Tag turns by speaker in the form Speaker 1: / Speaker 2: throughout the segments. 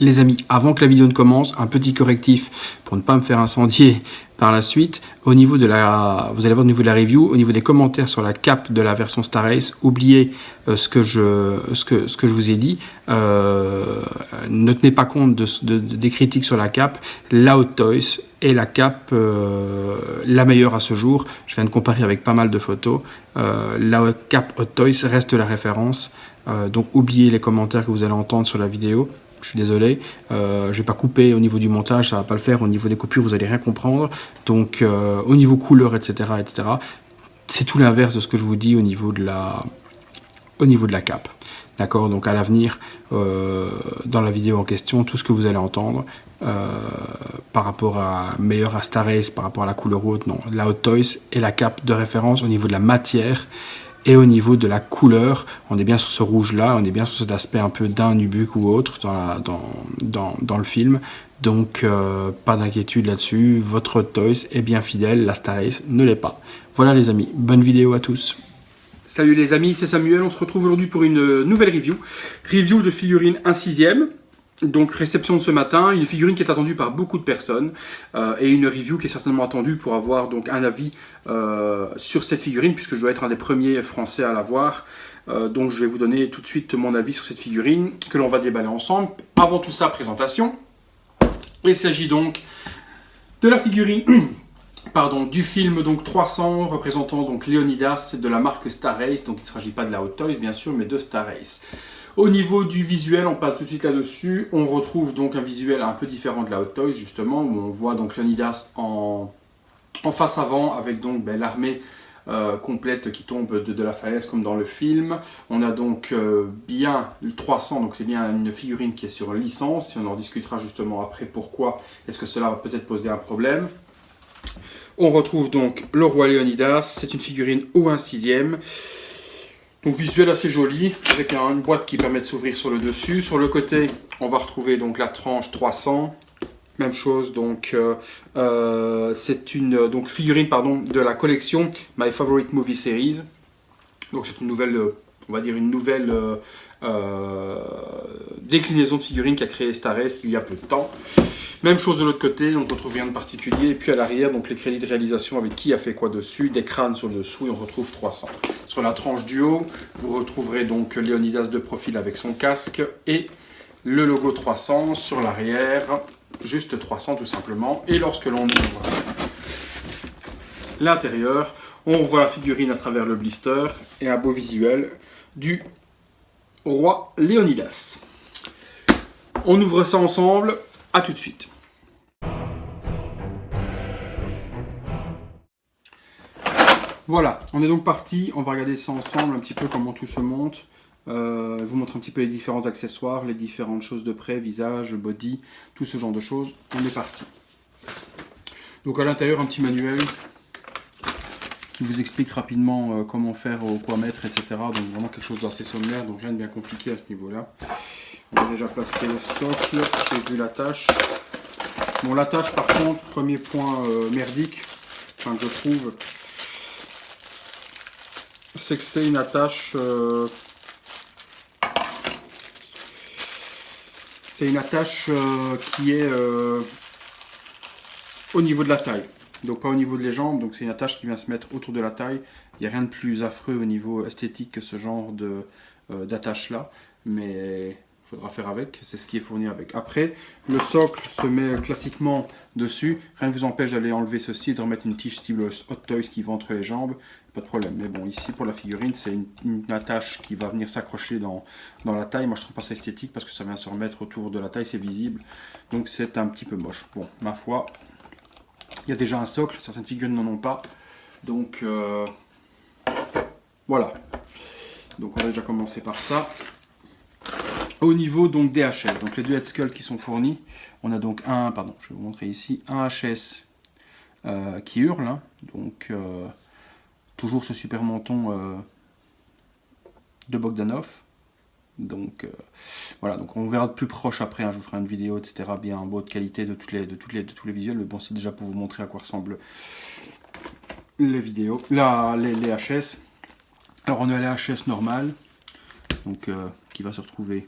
Speaker 1: Les amis, avant que la vidéo ne commence, un petit correctif pour ne pas me faire incendier par la suite. Au niveau de la, vous allez voir au niveau de la review, au niveau des commentaires sur la cape de la version Star Race, oubliez ce que je vous ai dit. Ne tenez pas compte des critiques sur la cape. La Hot Toys est la cape la meilleure à ce jour. Je viens de comparer avec pas mal de photos. La cape Hot Toys reste la référence. Donc oubliez les commentaires que vous allez entendre sur la vidéo. Je suis désolé, je ne vais pas couper au niveau du montage, ça ne va pas le faire. Au niveau des coupures, vous n'allez rien comprendre. Donc au niveau couleur, etc., c'est tout l'inverse de ce que je vous dis au niveau de la cape. D'accord, donc à l'avenir, dans la vidéo en question, tout ce que vous allez entendre par rapport à meilleur à Star Race, par rapport à la couleur haute, non, la Hot Toys est la cape de référence au niveau de la matière. Et au niveau de la couleur, on est bien sur ce rouge-là, on est bien sur cet aspect un peu d'un nubuck ou autre dans le film. Donc, pas d'inquiétude là-dessus. Votre Hot Toys est bien fidèle, la Star Race ne l'est pas. Voilà les amis, bonne vidéo à tous.
Speaker 2: Salut les amis, c'est Samuel. On se retrouve aujourd'hui pour une nouvelle review. Review de figurine 1/6. Donc réception de ce matin, une figurine qui est attendue par beaucoup de personnes et une review qui est certainement attendue pour avoir donc un avis sur cette figurine puisque je dois être un des premiers français à l'avoir. Donc je vais vous donner tout de suite mon avis sur cette figurine que l'on va déballer ensemble. Avant tout ça, présentation. Il s'agit donc de la figurine pardon, du film donc 300 représentant donc Léonidas de la marque Star Race. Donc il ne s'agit pas de la Hot Toys bien sûr mais de Star Race. Au niveau du visuel, on passe tout de suite là-dessus. On retrouve donc un visuel un peu différent de la Hot Toys, justement, où on voit donc Léonidas en face avant, avec donc l'armée complète qui tombe de la falaise, comme dans le film. On a donc bien le 300, donc c'est bien une figurine qui est sur licence, et on en discutera justement après pourquoi est-ce que cela va peut-être poser un problème. On retrouve donc le roi Léonidas, c'est une figurine au 1/6. Donc visuel assez joli, avec une boîte qui permet de s'ouvrir sur le dessus. Sur le côté, on va retrouver donc la tranche 300. Même chose, donc c'est une figurine de la collection My Favorite Movie Series. Donc c'est une nouvelle, on va dire une nouvelle déclinaison de figurine qu'a créé Star Race il y a peu de temps. Même chose de l'autre côté, donc on retrouve rien de particulier. Et puis à l'arrière, donc les crédits de réalisation avec qui a fait quoi dessus, des crânes sur le dessous et on retrouve 300. Sur la tranche du haut, vous retrouverez donc Léonidas de profil avec son casque et le logo 300 sur l'arrière, juste 300 tout simplement. Et lorsque l'on ouvre l'intérieur, on voit la figurine à travers le blister et un beau visuel du roi Léonidas. On ouvre ça ensemble, à tout de suite. Voilà, on est donc parti, on va regarder ça ensemble, un petit peu comment tout se monte. Je vous montre un petit peu les différents accessoires, les différentes choses de près, visage, body, tout ce genre de choses. On est parti. Donc à l'intérieur, un petit manuel qui vous explique rapidement comment faire, quoi mettre, etc. Donc vraiment quelque chose d'assez sommaire, donc rien de bien compliqué à ce niveau-là. On a déjà placé le socle, j'ai vu l'attache. Bon, l'attache par contre, premier point merdique, enfin que je trouve, c'est que c'est une attache qui est au niveau de la taille, donc pas au niveau des jambes, donc c'est une attache qui vient se mettre autour de la taille. Il n'y a rien de plus affreux au niveau esthétique que ce genre d'attache là, mais il faudra faire avec, c'est ce qui est fourni avec. Après, le socle se met classiquement dessus, rien ne vous empêche d'aller enlever ceci et de remettre une tige style Hot Toys qui va entre les jambes, pas de problème. Mais bon, ici pour la figurine, c'est une attache qui va venir s'accrocher dans la taille. Moi je trouve pas ça esthétique parce que ça vient se remettre autour de la taille, c'est visible, donc c'est un petit peu moche. Bon, ma foi, il y a déjà un socle, certaines figurines n'en ont pas, donc voilà. Donc on va déjà commencer par ça. Au niveau donc des HS, donc les deux head skulls qui sont fournis, on a donc je vais vous montrer ici, un HS qui hurle, hein, donc toujours ce super menton de Bogdanov. Donc voilà, donc on verra de plus proche après, hein, je vous ferai une vidéo, etc. bien en haute qualité de tous les visuels, mais bon, c'est déjà pour vous montrer à quoi ressemblent les vidéos, là les HS. Alors on a les HS normales, donc qui va se retrouver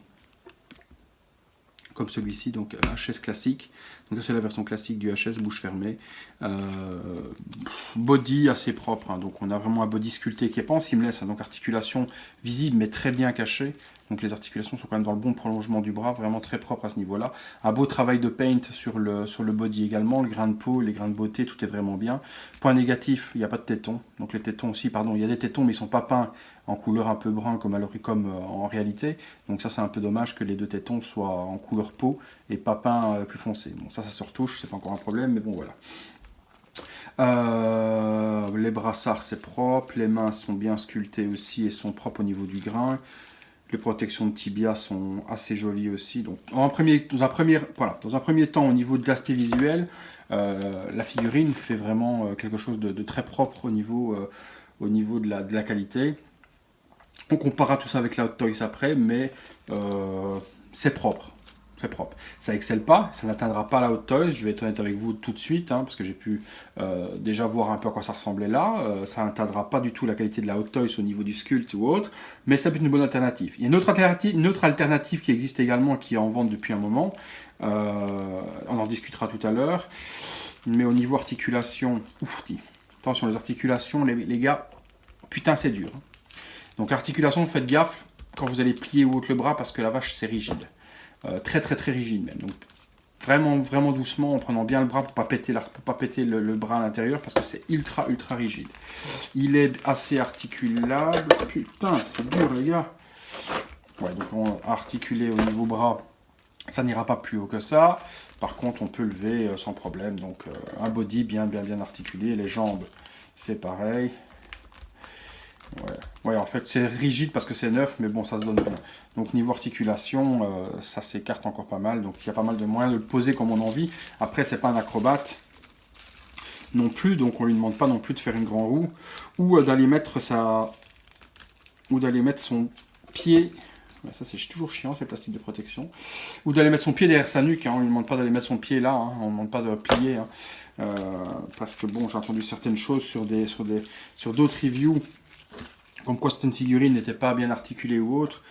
Speaker 1: comme celui-ci, donc HS classique. Donc ça c'est la version classique du HS, bouche fermée. Body assez propre, hein. Donc on a vraiment un body sculpté qui est pas en seamless, hein. Donc articulation visible mais très bien cachée. Donc les articulations sont quand même dans le bon prolongement du bras, vraiment très propre à ce niveau-là. Un beau travail de paint sur le body également, le grain de peau, les grains de beauté, tout est vraiment bien. Point négatif, il n'y a pas de tétons. Donc les tétons aussi, pardon, il y a des tétons mais ils ne sont pas peints en couleur un peu brun comme en réalité. Donc ça c'est un peu dommage que les deux tétons soient en couleur peau et pas peints plus foncé. Bon ça se retouche, c'est pas encore un problème, mais bon voilà. Les brassards c'est propre, les mains sont bien sculptées aussi et sont propres au niveau du grain. Les protections de tibia sont assez jolies aussi. Donc, dans un premier temps, au niveau de l'aspect visuel, la figurine fait vraiment quelque chose de très propre au niveau de la qualité. On comparera tout ça avec la Hot Toys après, mais c'est propre. C'est propre. Ça excelle pas, ça n'atteindra pas la Hot Toys, je vais être honnête avec vous tout de suite, hein, parce que j'ai pu déjà voir un peu à quoi ça ressemblait là. Ça n'atteindra pas du tout la qualité de la Hot Toys au niveau du sculpt ou autre, mais ça peut être une bonne alternative. Il y a une autre alternative qui existe également, qui est en vente depuis un moment. On en discutera tout à l'heure. Mais au niveau articulation, attention, les articulations, les gars, putain c'est dur. Donc articulation, faites gaffe quand vous allez plier ou autre le bras, parce que la vache c'est rigide. Très rigide même. Donc vraiment doucement en prenant bien le bras pour pas péter le bras à l'intérieur, parce que c'est ultra rigide. Il est assez articulable. Putain, c'est dur les gars. Ouais, donc on a articulé au niveau bras, ça n'ira pas plus haut que ça. Par contre, on peut lever sans problème. Donc un body bien articulé. Les jambes, c'est pareil. Ouais, en fait, c'est rigide parce que c'est neuf, mais bon, ça se donne bien. Donc, niveau articulation, ça s'écarte encore pas mal. Donc, il y a pas mal de moyens de le poser comme on a envie. Après, c'est pas un acrobate non plus, donc on lui demande pas non plus de faire une grande roue ou d'aller mettre son pied. Ça, c'est toujours chiant, ces plastiques de protection. Ou d'aller mettre son pied derrière sa nuque. Hein. On ne lui demande pas d'aller mettre son pied là. Hein. On ne demande pas de plier. Hein. Parce que bon, j'ai entendu certaines choses sur d'autres reviews, comme quoi certaines figurines n'étaient pas bien articulées ou autre.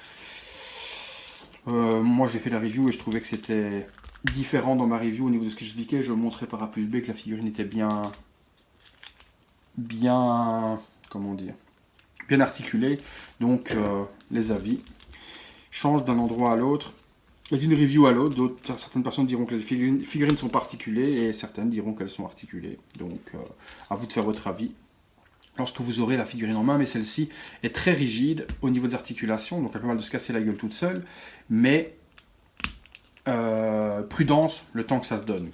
Speaker 1: Moi, j'ai fait la review et je trouvais que c'était différent dans ma review au niveau de ce que j'expliquais. Je montrais par A plus B que la figurine était bien, comment dire, bien articulée. Donc, les avis changent d'un endroit à l'autre et d'une review à l'autre. Certaines personnes diront que les figurines sont pas articulées et certaines diront qu'elles sont articulées. Donc, à vous de faire votre avis lorsque vous aurez la figurine en main, mais celle-ci est très rigide au niveau des articulations, donc elle a pas mal de se casser la gueule toute seule, mais prudence, le temps que ça se donne.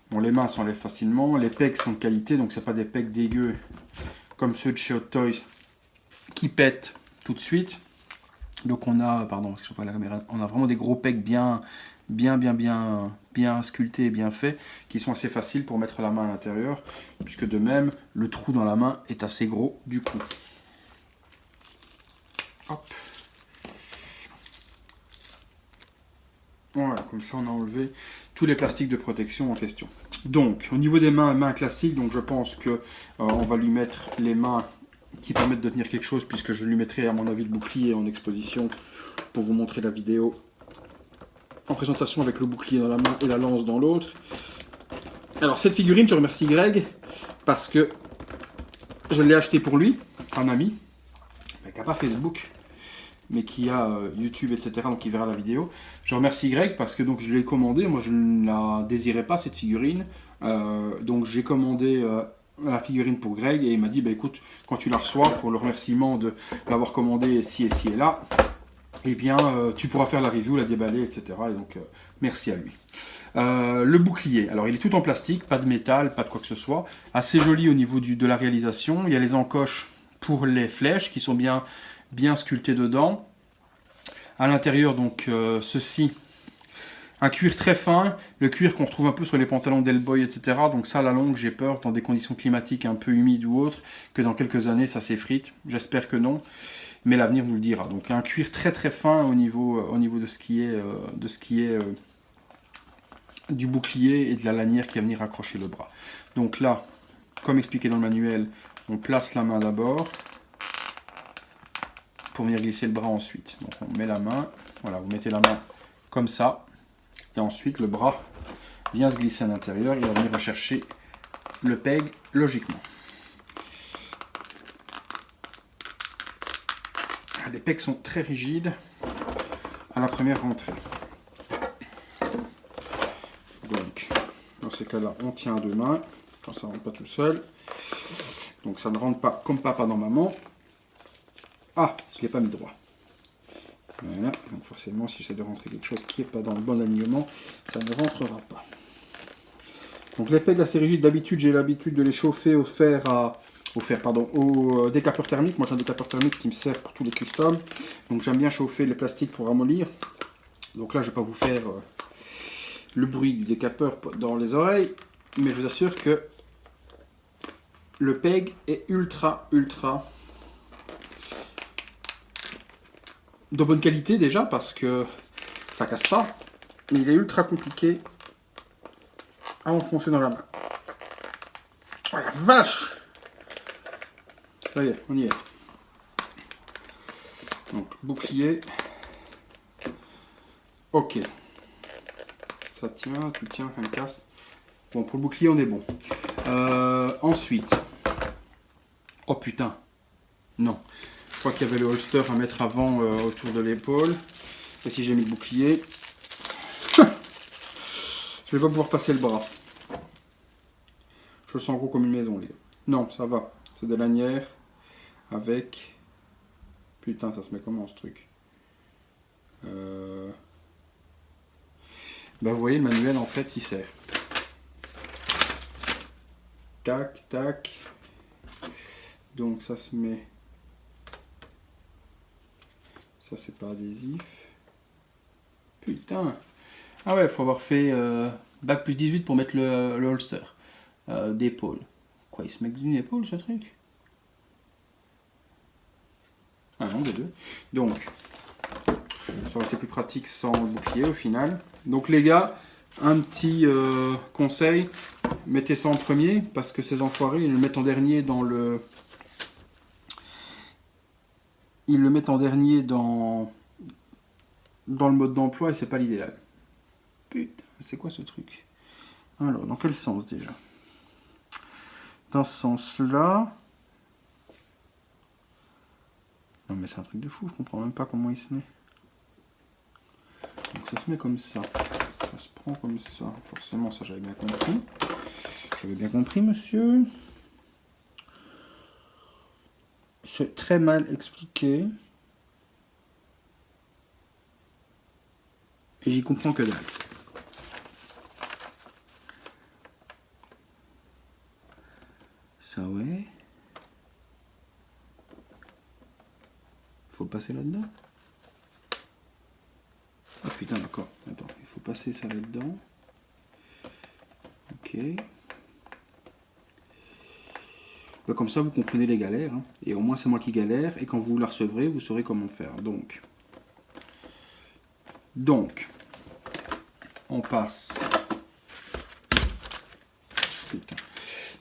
Speaker 1: Bon, les mains s'enlèvent facilement, les pegs sont de qualité, donc c'est pas des pegs dégueux comme ceux de chez Hot Toys qui pètent tout de suite. Donc on a, pardon, je vois la caméra, on a vraiment des gros pegs bien sculptés et bien faits, qui sont assez faciles pour mettre la main à l'intérieur, puisque de même, le trou dans la main est assez gros du coup. Hop. Voilà, comme ça on a enlevé tous les plastiques de protection en question. Donc, au niveau des mains classiques, donc je pense que on va lui mettre les mains qui permettent de tenir quelque chose, puisque je lui mettrai à mon avis le bouclier en exposition pour vous montrer la vidéo en présentation avec le bouclier dans la main et la lance dans l'autre. Alors cette figurine, je remercie Greg parce que je l'ai acheté pour lui, un ami qui n'a pas Facebook mais qui a YouTube, etc. Donc il verra la vidéo. Je remercie Greg parce que donc je l'ai commandé. Moi je ne la désirais pas cette figurine, donc j'ai commandé la figurine pour Greg et il m'a dit bah écoute, quand tu la reçois, pour le remerciement de l'avoir commandé ci et là, eh bien tu pourras faire la review, la déballer, etc. Et donc merci à lui. Le bouclier, alors il est tout en plastique, pas de métal, pas de quoi que ce soit, assez joli au niveau de la réalisation. Il y a les encoches pour les flèches qui sont bien sculptées dedans. À l'intérieur, donc ceci, un cuir très fin, le cuir qu'on retrouve un peu sur les pantalons d'Hellboy, etc. Donc ça, à la longue, j'ai peur, dans des conditions climatiques un peu humides ou autres, que dans quelques années, ça s'effrite. J'espère que non, mais l'avenir nous le dira. Donc un cuir très fin au niveau de ce qui est, du bouclier et de la lanière qui va venir accrocher le bras. Donc là, comme expliqué dans le manuel, on place la main d'abord pour venir glisser le bras ensuite. Donc on met la main, voilà, vous mettez la main
Speaker 2: comme ça. Et ensuite, le bras vient se glisser à l'intérieur. Il va venir rechercher le peg logiquement. Les pegs sont très rigides à la première rentrée. Donc, dans ces cas-là, on tient à deux mains, quand ça ne rentre pas tout seul. Donc ça ne rentre pas comme papa dans maman. Ah, je ne l'ai pas mis droit. Voilà, donc forcément, si j'essaie de rentrer quelque chose qui n'est pas dans le bon alignement, ça ne rentrera pas. Donc les pegs assez rigides, d'habitude, j'ai l'habitude de les chauffer au décapeur thermique. Moi j'ai un décapeur thermique qui me sert pour tous les customs. Donc j'aime bien chauffer les plastiques pour ramollir. Donc là je ne vais pas vous faire le bruit du décapeur dans les oreilles. Mais je vous assure que le peg est ultra de bonne qualité déjà parce que ça casse pas. Mais il est ultra compliqué à enfoncer dans la main. Oh la vache! Ça y est, on y est. Donc, bouclier. Ok. Ça tient, tu tiens, un casse. Bon, pour le bouclier, on est bon. Ensuite. Oh putain. Non. Je crois qu'il y avait le holster à mettre avant autour de l'épaule. Et si j'ai mis le bouclier, je vais pas pouvoir passer le bras. Je le sens gros comme une maison, les gars. Non, ça va. C'est des lanières avec... Putain, ça se met comment ce truc? Bah, vous voyez, le manuel, en fait, il sert. Tac, tac. Donc, ça se met... Ça, c'est pas adhésif. Putain. Ah ouais, il faut avoir fait bac plus 18 pour mettre le holster d'épaule. Quoi, il se met d'une épaule, ce truc? Ah non, des deux. Donc, ça aurait été plus pratique sans le bouclier au final. Donc les gars, un petit conseil, mettez ça en premier parce que ces enfoirés, ils le mettent en dernier dans le... Ils le mettent en dernier dans le mode d'emploi et c'est pas l'idéal. Putain, c'est quoi ce truc? Alors, dans quel sens déjà? Dans ce sens-là... Non mais c'est un truc de fou, je comprends même pas comment il se met. Donc ça se met comme ça. Ça se prend comme ça. Forcément, ça j'avais bien compris. J'avais bien compris, monsieur. C'est très mal expliqué. Et j'y comprends que dalle. Ça ouais. Faut passer là-dedans. Ah putain, d'accord. Attends, il faut passer ça là-dedans. Ok. Bah, comme ça, vous comprenez les galères. Hein. Et au moins, c'est moi qui galère. Et quand vous la recevrez, vous saurez comment faire. Donc on passe. Putain.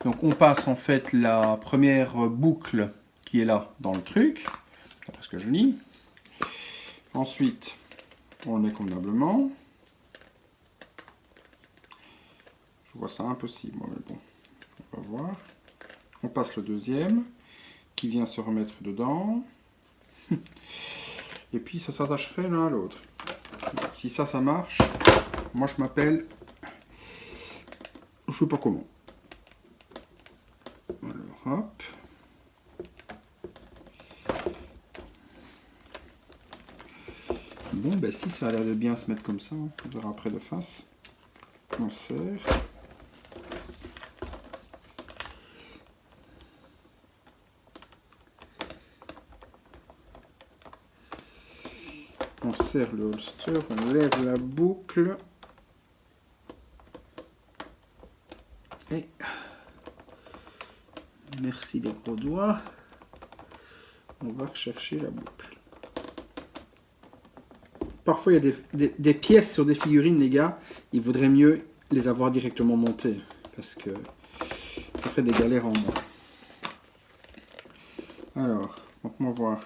Speaker 2: Donc, on passe en fait la première boucle qui est là dans le truc. D'après ce que je lis. Ensuite, on le met convenablement. Je vois ça impossible, mais bon, on va voir. On passe le deuxième, qui vient se remettre dedans. Et puis, ça s'attacherait l'un à l'autre. Si ça marche, moi je m'appelle... Je sais pas comment. Alors, hop. Bon, ben si, ça a l'air de bien se mettre comme ça. On verra après de face. On serre. On serre le holster, on lève la boucle. Et merci les gros doigts. On va rechercher la boucle. Parfois, il y a des pièces sur des figurines, les gars. Il vaudrait mieux les avoir directement montées. Parce que ça ferait des galères en moins. Alors, on va voir.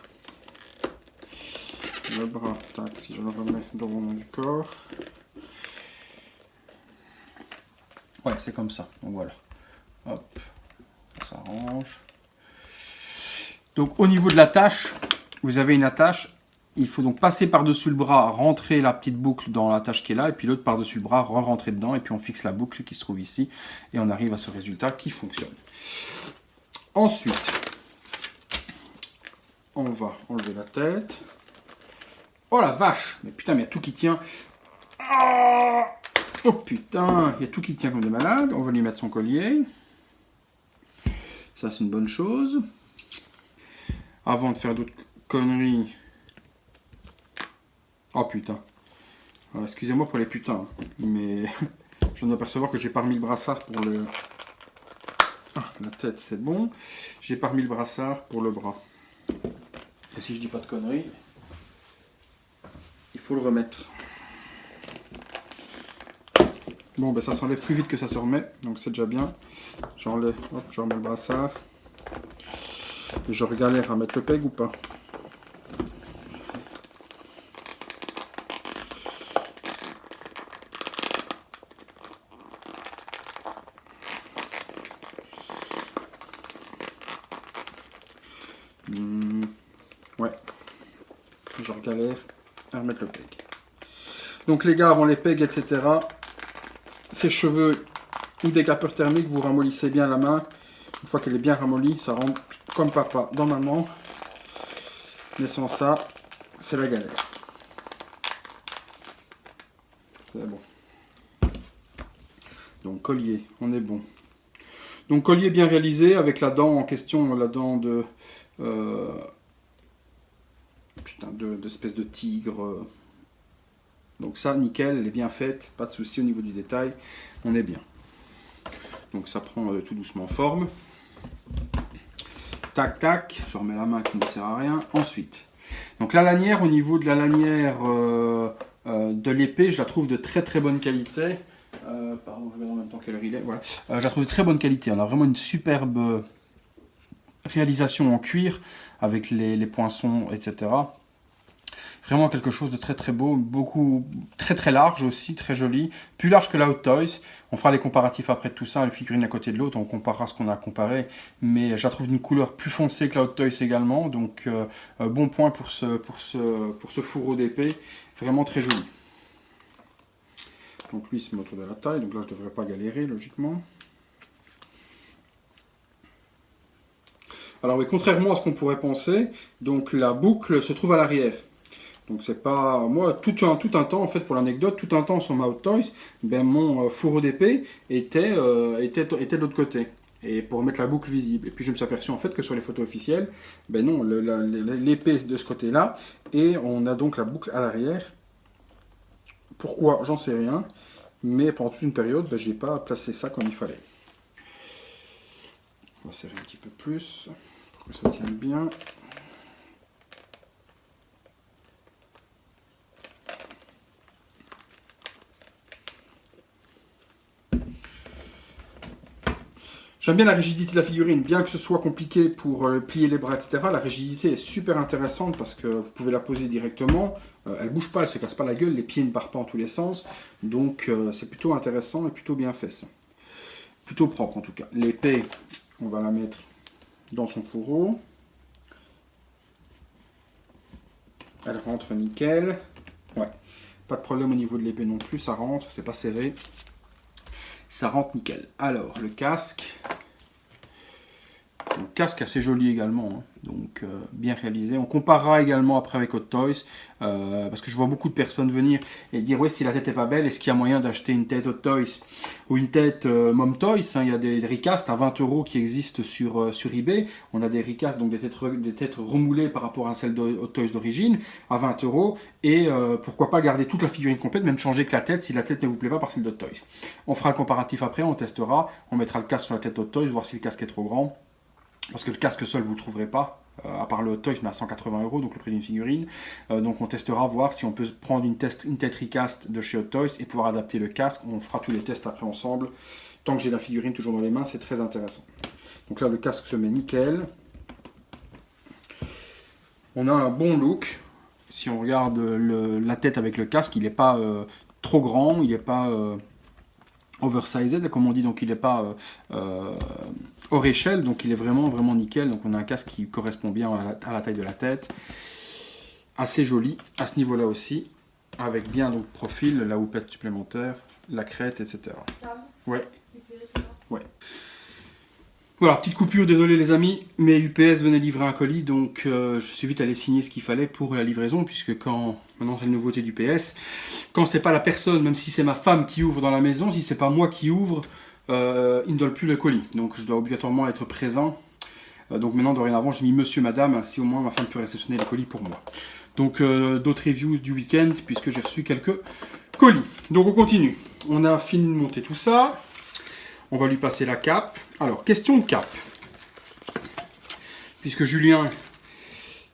Speaker 2: Le bras, tac, si je le remets dans mon du corps. Ouais, c'est comme ça. Donc voilà. Hop, ça s'arrange. Donc au niveau de l'attache, vous avez une attache. Il faut donc passer par-dessus le bras, rentrer la petite boucle dans l'attache qui est là, et puis l'autre par-dessus le bras, re-rentrer dedans, et puis on fixe la boucle qui se trouve ici, et on arrive à ce résultat qui fonctionne. Ensuite, on va enlever la tête. Oh la vache! Mais putain, mais il y a tout qui tient. Oh putain, il y a tout qui tient comme des malades. On va lui mettre son collier. Ça, c'est une bonne chose. Avant de faire d'autres conneries. Oh putain. Excusez-moi pour les putains, mais je viens d'apercevoir que j'ai pas remis le brassard pour le... Ah, la tête, c'est bon. J'ai pas remis le brassard pour le bras. Et si je dis pas de conneries, il faut le remettre. Bon, ben ça s'enlève plus vite que ça se remet, donc c'est déjà bien. J'enlève, hop, je remets le brassard. Et je galère à mettre le peg ou pas? Ouais, je galère à remettre le peg. Donc les gars, avant les pegs, etc., ces cheveux ou des capeurs thermiques, vous ramollissez bien la main. Une fois qu'elle est bien ramollie, ça rentre comme papa dans ma main. Mais sans ça, c'est la galère. C'est bon. Donc collier, on est bon. Donc collier bien réalisé avec la dent en question, la dent de... putain, d'espèce de tigre. Donc ça, nickel, elle est bien faite, pas de souci au niveau du détail, on est bien. Donc ça prend tout doucement forme. Tac, tac, je remets la main qui ne sert à rien. Ensuite, donc la lanière, au niveau de la lanière de l'épée, je la trouve de très très bonne qualité. Pardon, je vais en même temps quelle heure il est. Voilà. Je la trouve de très bonne qualité. On a vraiment une superbe réalisation en cuir avec les poinçons, etc. Vraiment quelque chose de très très beau, beaucoup très très large aussi, très joli, plus large que la Hot Toys. On fera les comparatifs après de tout ça, les figurines à côté de l'autre, on comparera ce qu'on a comparé, mais je la trouve d'une couleur plus foncée que la Hot Toys également, donc bon point pour ce fourreau d'épée, vraiment très joli. Donc lui, il se met autour de la taille, donc là je ne devrais pas galérer logiquement. Alors oui, contrairement à ce qu'on pourrait penser, donc la boucle se trouve à l'arrière. Donc c'est pas... Moi, tout un temps, en fait, pour l'anecdote, tout un temps sur ma Hot Toys, ben, mon fourreau d'épée était de l'autre côté. Et pour mettre la boucle visible. Et puis je me suis aperçu en fait que sur les photos officielles, ben non, l'épée de ce côté-là, et on a donc la boucle à l'arrière. Pourquoi? J'en sais rien. Mais pendant toute une période, ben, j'ai pas placé ça comme il fallait. On va serrer un petit peu plus, pour que ça tienne bien. J'aime bien la rigidité de la figurine, bien que ce soit compliqué pour plier les bras, etc. La rigidité est super intéressante parce que vous pouvez la poser directement. Elle ne bouge pas, elle ne se casse pas la gueule, les pieds ne partent pas en tous les sens. Donc c'est plutôt intéressant et plutôt bien fait ça. Plutôt propre en tout cas. L'épée, on va la mettre dans son fourreau. Elle rentre nickel. Ouais, pas de problème au niveau de l'épée non plus, ça rentre, c'est pas serré. Ça rentre nickel. Alors, le casque. Un casque assez joli également, hein. Donc bien réalisé. On comparera également après avec Hot Toys, parce que je vois beaucoup de personnes venir et dire ouais, si la tête est pas belle, est-ce qu'il y a moyen d'acheter une tête Hot Toys ou une tête Mom Toys, hein. Il y a des recast à 20 € qui existent sur eBay. On a des recast, donc des têtes remoulées par rapport à celles de Hot Toys d'origine à 20 €. Et pourquoi pas garder toute la figurine complète, même changer que la tête si la tête ne vous plaît pas par celle de Hot Toys. On fera le comparatif après, on testera, on mettra le casque sur la tête Hot Toys, voir si le casque est trop grand. Parce que le casque seul, vous ne le trouverez pas, à part le Hot Toys, mais à 180 €, donc le prix d'une figurine. Donc on testera, voir si on peut prendre une tête recast de chez Hot Toys et pouvoir adapter le casque. On fera tous les tests après ensemble. Tant que j'ai la figurine toujours dans les mains, c'est très intéressant. Donc là, le casque se met nickel. On a un bon look.
Speaker 1: si on regarde la tête avec le casque, il n'est pas trop grand, il n'est pas oversized, comme on dit, donc il n'est pas hors échelle, donc il est vraiment, vraiment nickel. Donc on a un casque qui correspond bien à la taille de la tête. Assez joli à ce niveau-là aussi, avec bien donc profil, la houppette supplémentaire, la crête, etc.
Speaker 3: Ça va?
Speaker 1: Ouais.
Speaker 3: UPS, ça va?
Speaker 1: Ouais. Voilà, petite coupure, désolé les amis, mais UPS venait livrer un colis, donc je suis vite allé signer ce qu'il fallait pour la livraison, puisque maintenant c'est la nouveauté d'UPS, quand c'est pas la personne, même si c'est ma femme qui ouvre dans la maison, si c'est pas moi qui ouvre, il ne donne plus le colis, donc je dois obligatoirement être présent. Donc maintenant, dorénavant, j'ai mis monsieur, madame, ainsi au moins ma femme peut réceptionner les colis pour moi. Donc d'autres reviews du week-end, puisque j'ai reçu quelques colis. Donc on continue, on a fini de monter tout ça. On va lui passer la cape. Alors, question de cape. Puisque Julien,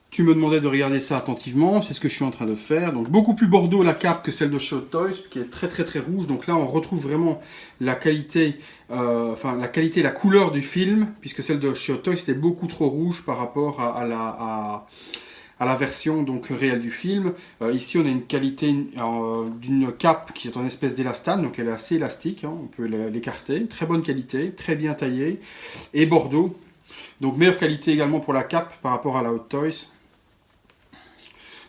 Speaker 1: tu me demandais de regarder ça attentivement, c'est ce que je suis en train de faire. Donc, beaucoup plus bordeaux la cape que celle de chez Hot Toys, qui est très très très rouge. Donc là, on retrouve vraiment la qualité, la couleur du film, puisque celle de chez Hot Toys était beaucoup trop rouge par rapport à la version donc réelle du film. Ici, on a une qualité d'une cape qui est en espèce d'élastane, donc elle est assez élastique, hein, on peut l'écarter. Très bonne qualité, très bien taillée. Et bordeaux, donc meilleure qualité également pour la cape par rapport à la Hot Toys.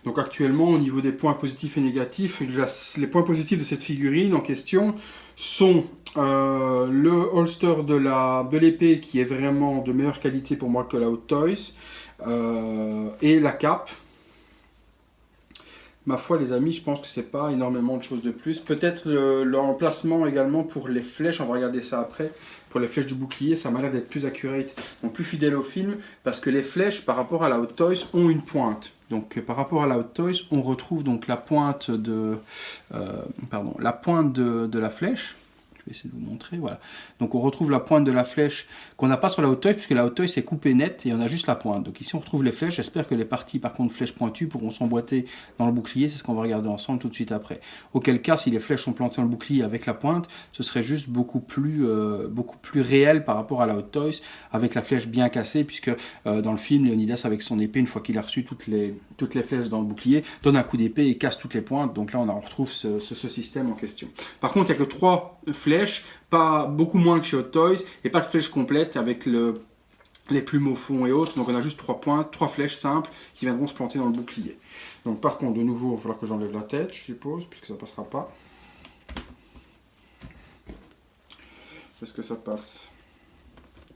Speaker 1: Donc actuellement, au niveau des points positifs et négatifs, les points positifs de cette figurine en question sont le holster de l'épée qui est vraiment de meilleure qualité pour moi que la Hot Toys. Et la cape, ma foi les amis, je pense que c'est pas énormément de choses de plus. Peut-être l'emplacement également pour les flèches, on va regarder ça après. Pour les flèches du bouclier, ça m'a l'air d'être plus accurate, donc plus fidèle au film, parce que les flèches par rapport à la Hot Toys ont une pointe. Donc par rapport à la Hot Toys, on retrouve donc la pointe de la flèche. Je vais essayer de vous montrer, voilà. Donc on retrouve la pointe de la flèche qu'on n'a pas sur la Hot Toys, puisque la Hot Toys est coupée nette et on a juste la pointe. Donc ici on retrouve les flèches, j'espère que les parties par contre flèches pointues pourront s'emboîter dans le bouclier, c'est ce qu'on va regarder ensemble tout de suite après. Auquel cas, si les flèches sont plantées dans le bouclier avec la pointe, ce serait juste beaucoup plus réel par rapport à la Hot Toys, avec la flèche bien cassée, puisque dans le film, Léonidas avec son épée, une fois qu'il a reçu toutes les flèches dans le bouclier, donne un coup d'épée et casse toutes les pointes. Donc là on retrouve ce système en question. Par contre, il n'y a que 3 flèches, pas beaucoup moins que chez Hot Toys, et pas de flèches complètes avec les plumes au fond et autres. Donc on a juste 3 pointes, 3 flèches simples qui viendront se planter dans le bouclier. Donc par contre, de nouveau, il va falloir que j'enlève la tête, je suppose, puisque ça passera pas. Est-ce que ça passe?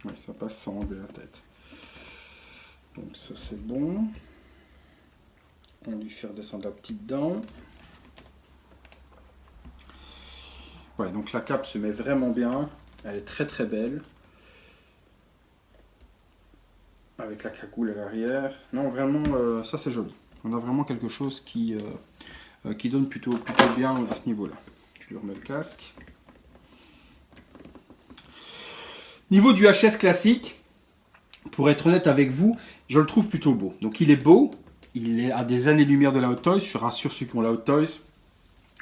Speaker 1: Oui, ça passe sans enlever la tête. Donc ça c'est bon. On va lui faire descendre la petite dent. Ouais, donc la cape se met vraiment bien, elle est très très belle. Avec la cagoule à l'arrière. Non, vraiment, ça c'est joli. On a vraiment quelque chose qui donne plutôt bien à ce niveau-là. Je lui remets le casque. Niveau du HS classique, pour être honnête avec vous, je le trouve plutôt beau. Donc il est beau, il est à des années-lumière de la Hot Toys, je rassure ceux qui ont la Hot Toys,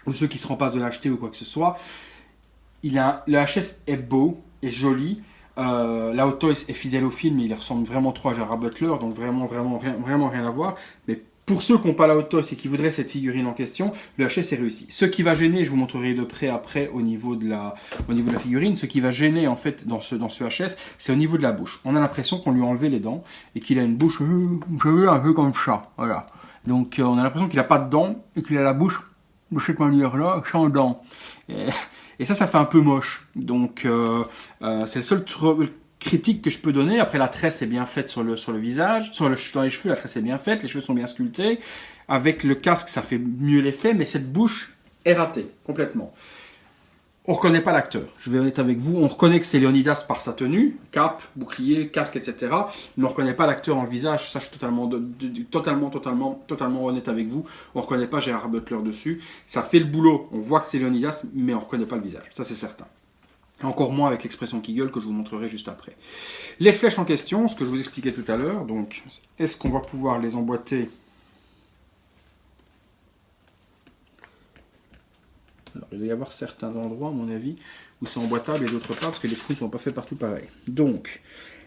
Speaker 1: ou ceux qui se repassent de l'acheter ou quoi que ce soit. Le HS est beau et joli. La Hot Toys est fidèle au film, il ressemble vraiment trop à Gerard Butler, donc vraiment rien à voir. Mais pour ceux qui n'ont pas la Hot Toys et qui voudraient cette figurine en question, le HS est réussi. Ce qui va gêner, je vous montrerai de près après au niveau de la figurine, ce qui va gêner en fait dans ce HS, c'est au niveau de la bouche. On a l'impression qu'on lui a enlevé les dents et qu'il a une bouche un peu comme ça. Voilà. Donc on a l'impression qu'il n'a pas de dents et qu'il a la bouche de cette manière-là, sans dents. Et ça fait un peu moche. Donc, c'est le seul critique que je peux donner. Après, la tresse est bien faite sur le visage. Dans les cheveux, la tresse est bien faite. Les cheveux sont bien sculptés. Avec le casque, ça fait mieux l'effet. Mais cette bouche est ratée, complètement. On ne reconnaît pas l'acteur. Je vais être honnête avec vous. On reconnaît que c'est Léonidas par sa tenue. Cape, bouclier, casque, etc. Mais on ne reconnaît pas l'acteur en visage. Ça, je suis totalement honnête avec vous. On ne reconnaît pas Gerard Butler dessus. Ça fait le boulot. On voit que c'est Léonidas, mais on ne reconnaît pas le visage. Ça, c'est certain. Encore moins avec l'expression qui gueule que je vous montrerai juste après. Les flèches en question, ce que je vous expliquais tout à l'heure. Donc, est-ce qu'on va pouvoir les emboîter ? Alors, il doit y avoir certains endroits, à mon avis, où c'est emboîtable et d'autres pas, parce que les trous ne sont pas faits partout pareil. Donc,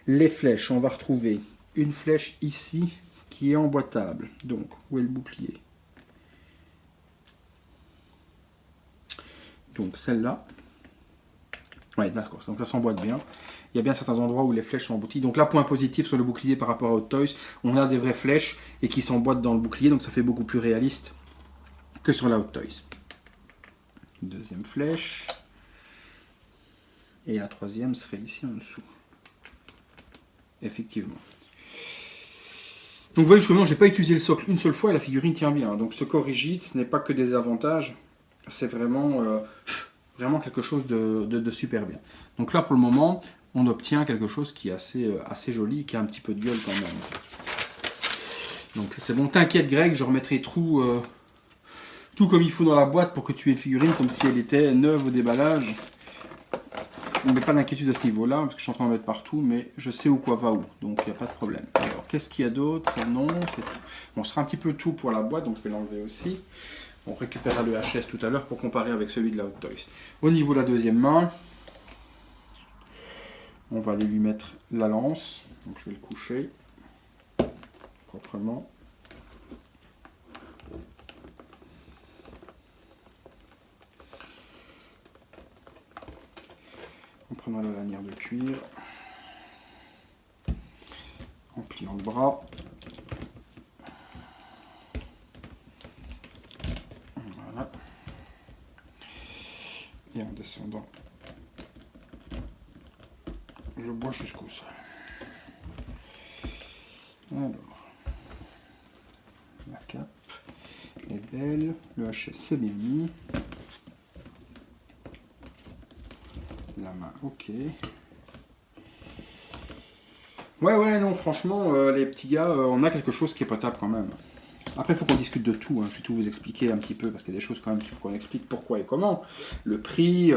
Speaker 1: les flèches, on va retrouver une flèche ici qui est emboîtable. Donc, où est le bouclier ? Donc celle-là. Ouais, d'accord, donc ça s'emboîte bien. Il y a bien certains endroits où les flèches sont embouties. Donc là, point positif sur le bouclier par rapport à Hot Toys, on a des vraies flèches et qui s'emboîtent dans le bouclier, donc ça fait beaucoup plus réaliste que sur la Hot Toys. Deuxième flèche. Et la troisième serait ici en dessous. Effectivement. Donc vous voyez, justement, je n'ai pas utilisé le socle une seule fois et la figurine tient bien. Donc ce corps rigide, ce n'est pas que des avantages, c'est vraiment, vraiment quelque chose de super bien. Donc là, pour le moment, on obtient quelque chose qui est assez joli, qui a un petit peu de gueule quand même. Donc c'est bon, t'inquiète Greg, je remettrai tout comme il faut dans la boîte pour que tu aies une figurine comme si elle était neuve au déballage. Mais pas d'inquiétude à ce niveau-là, parce que je suis en train de mettre partout, mais je sais où quoi va où, donc il n'y a pas de problème. Alors, qu'est-ce qu'il y a d'autre? Non, c'est tout. Bon, ce sera un petit peu tout pour la boîte, donc je vais l'enlever aussi. On récupérera le HS tout à l'heure pour comparer avec celui de la Hot Toys. Au niveau de la deuxième main, on va aller lui mettre la lance, donc je vais le coucher proprement. En prenant la lanière de cuir, en pliant le bras, voilà, et en descendant, je bois jusqu'au sol. Alors, la cape est belle, le HS c'est bien mis. La main, ok. Ouais, non, franchement, les petits gars, on a quelque chose qui est potable quand même. Après, il faut qu'on discute de tout, hein. Je vais tout vous expliquer un petit peu, parce qu'il y a des choses quand même qu'il faut qu'on explique pourquoi et comment. Le prix,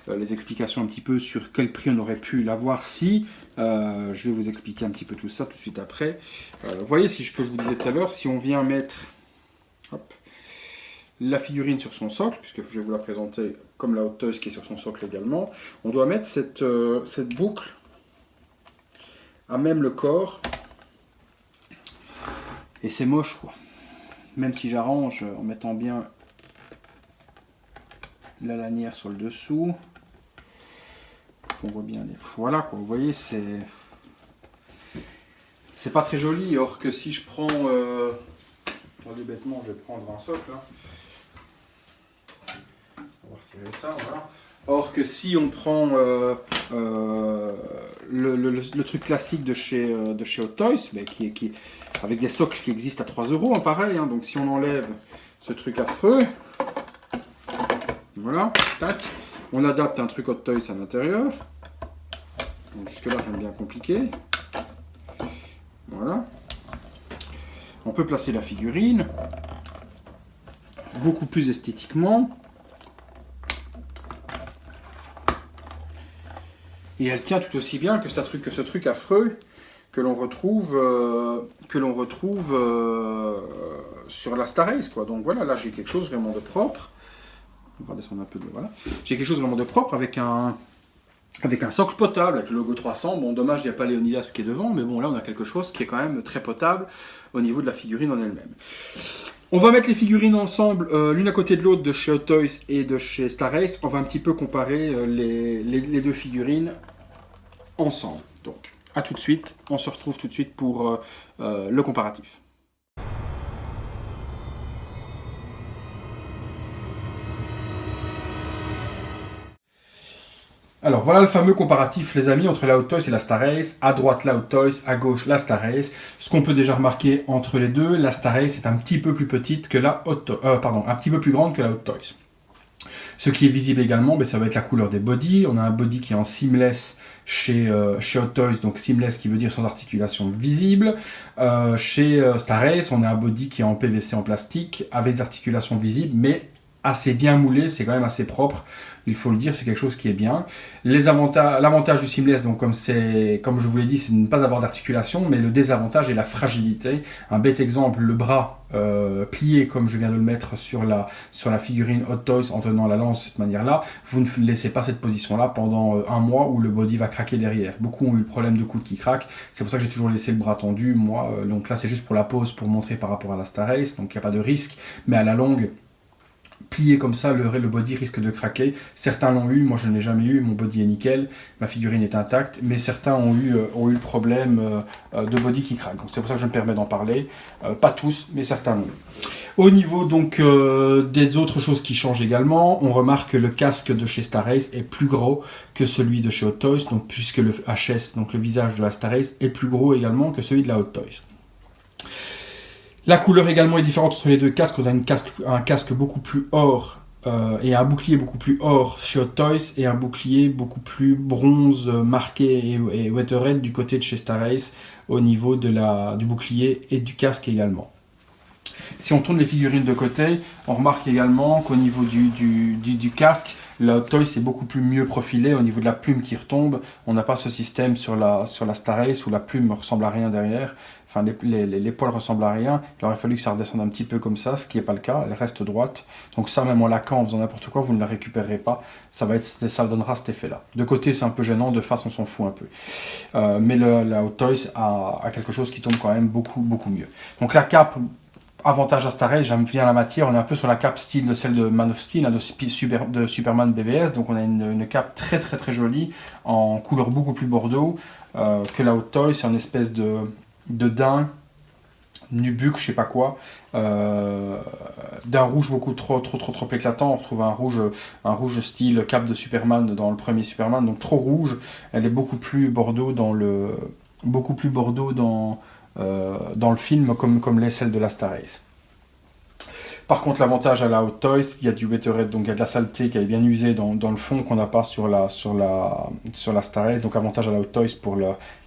Speaker 1: les explications un petit peu sur quel prix on aurait pu l'avoir si. Je vais vous expliquer un petit peu tout ça tout de suite après. Vous voyez, ce que je vous disais tout à l'heure, si on vient mettre... Hop, la figurine sur son socle, puisque je vais vous la présenter comme la Hot Toys qui est sur son socle également, on doit mettre cette boucle à même le corps, et c'est moche quoi. Même si j'arrange en mettant bien la lanière sur le dessous, on voit bien les... Voilà quoi, vous voyez, c'est pas très joli, or que si je prends... Attendez, bêtement, je vais prendre un socle, hein. On va retirer ça, voilà. Or que si on prend le truc classique de chez Hot Toys, mais qui avec des socles qui existent à 3 €, hein, pareil, hein, donc si on enlève ce truc affreux, voilà, tac, on adapte un truc Hot Toys à l'intérieur. Jusque là, rien de bien compliqué. Voilà. On peut placer la figurine beaucoup plus esthétiquement. Et elle tient tout aussi bien que ce truc affreux que l'on retrouve, sur la Star Race, quoi. Donc voilà, là j'ai quelque chose vraiment de propre. On va descendre un peu de... Voilà. J'ai quelque chose vraiment de propre avec un socle potable, avec le logo 300. Bon, dommage, il n'y a pas Léonidas qui est devant, mais bon, là on a quelque chose qui est quand même très potable au niveau de la figurine en elle-même. On va mettre les figurines ensemble, l'une à côté de l'autre, de chez Hot Toys et de chez Star Race. On va un petit peu comparer les deux figurines ensemble. Donc, à tout de suite. On se retrouve tout de suite pour le comparatif. Alors voilà le fameux comparatif les amis entre la Hot Toys et la Star Race. À droite la Hot Toys, à gauche la Star Race. Ce qu'on peut déjà remarquer entre les deux, la Star Race est un petit peu plus petite que la un petit peu plus grande que la Hot Toys. Ce qui est visible également, ça va être la couleur des bodies. On a un body qui est en seamless chez Hot Toys, donc seamless qui veut dire sans articulation visible. Chez Star Race, on a un body qui est en PVC en plastique avec des articulations visibles, mais assez bien moulé, c'est quand même assez propre. Il faut le dire, c'est quelque chose qui est bien. L'avantage du seamless, donc comme je vous l'ai dit, c'est de ne pas avoir d'articulation, mais le désavantage est la fragilité. Un bête exemple, le bras plié comme je viens de le mettre sur la figurine Hot Toys en tenant la lance de cette manière-là, vous ne laissez pas cette position-là pendant un mois où le body va craquer derrière. Beaucoup ont eu le problème de coude qui craque, c'est pour ça que j'ai toujours laissé le bras tendu, moi. Donc là, c'est juste pour la pose, pour montrer par rapport à la Star Race, donc il n'y a pas de risque, mais à la longue, plié comme ça, le body risque de craquer. Certains l'ont eu, moi je ne l'ai jamais eu, mon body est nickel, ma figurine est intacte, mais certains ont eu le problème de body qui craque. Donc c'est pour ça que je me permets d'en parler. Pas tous, mais certains l'ont eu. Au niveau donc des autres choses qui changent également, on remarque que le casque de chez Star Ace est plus gros que celui de chez Hot Toys, donc puisque le HS, donc le visage de la Star Ace, est plus gros également que celui de la Hot Toys. La couleur également est différente entre les deux casques. On a un casque beaucoup plus or et un bouclier beaucoup plus or chez Hot Toys et un bouclier beaucoup plus bronze marqué et Weatherhead du côté de chez Star Ace au niveau du bouclier et du casque également. Si on tourne les figurines de côté, on remarque également qu'au niveau du casque, la Hot Toys est beaucoup plus mieux profilé au niveau de la plume qui retombe. On n'a pas ce système sur la Star Ace où la plume ne ressemble à rien derrière. Enfin, les poils ressemblent à rien. Il aurait fallu que ça redescende un petit peu comme ça, ce qui n'est pas le cas. Elle reste droite. Donc ça, même en laquant, en faisant n'importe quoi, vous ne la récupérerez pas. Ça donnera cet effet-là. De côté, c'est un peu gênant. De face, on s'en fout un peu. Mais la Hot Toys a quelque chose qui tombe quand même beaucoup, beaucoup mieux. Donc la cape... Avantage à Star Ace, j'aime bien la matière, on est un peu sur la cape style de celle de Man of Steel, de Superman BVS, donc on a une cape très très très jolie, en couleur beaucoup plus bordeaux que la Hot Toys, c'est une espèce de daim, nubuck, je sais pas quoi, d'un rouge beaucoup trop éclatant. On retrouve un rouge style cape de Superman dans le premier Superman, donc trop rouge, elle est beaucoup plus bordeaux dans le film comme l'est celle de la Star Ace. Par contre, l'avantage à la Hot Toys, il y a du Weatherhead, donc il y a de la saleté qui est bien usée dans le fond qu'on n'a pas sur la Star Ace. Donc avantage à la Hot Toys pour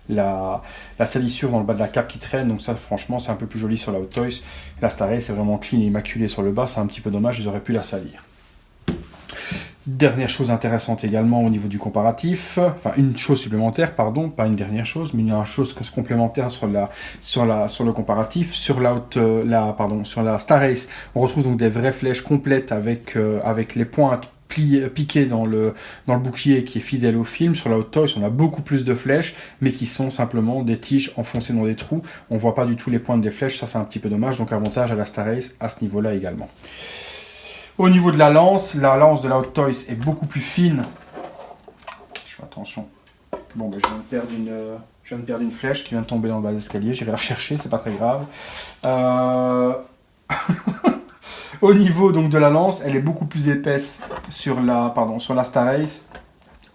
Speaker 1: la salissure dans le bas de la cape qui traîne. Donc ça, franchement, c'est un peu plus joli sur la Hot Toys. La Star Ace est vraiment clean et immaculée sur le bas. C'est un petit peu dommage, ils auraient pu la salir. Dernière chose intéressante également au niveau du comparatif, enfin une chose supplémentaire, pardon, pas une dernière chose, mais il y a une chose complémentaire sur le comparatif, sur la Star Ace, on retrouve donc des vraies flèches complètes avec les pointes piquées dans le bouclier qui est fidèle au film. Sur la Hot Toys, on a beaucoup plus de flèches, mais qui sont simplement des tiges enfoncées dans des trous. On voit pas du tout les pointes des flèches, ça c'est un petit peu dommage, donc avantage à la Star Ace à ce niveau-là également. Au niveau de la lance de la Hot Toys est beaucoup plus fine. Je fais attention. Bon, ben, je viens de perdre une flèche qui vient de tomber dans le bas de l'escalier. J'irai la rechercher, c'est pas très grave. Au niveau donc de la lance, elle est beaucoup plus épaisse sur la Star Ace,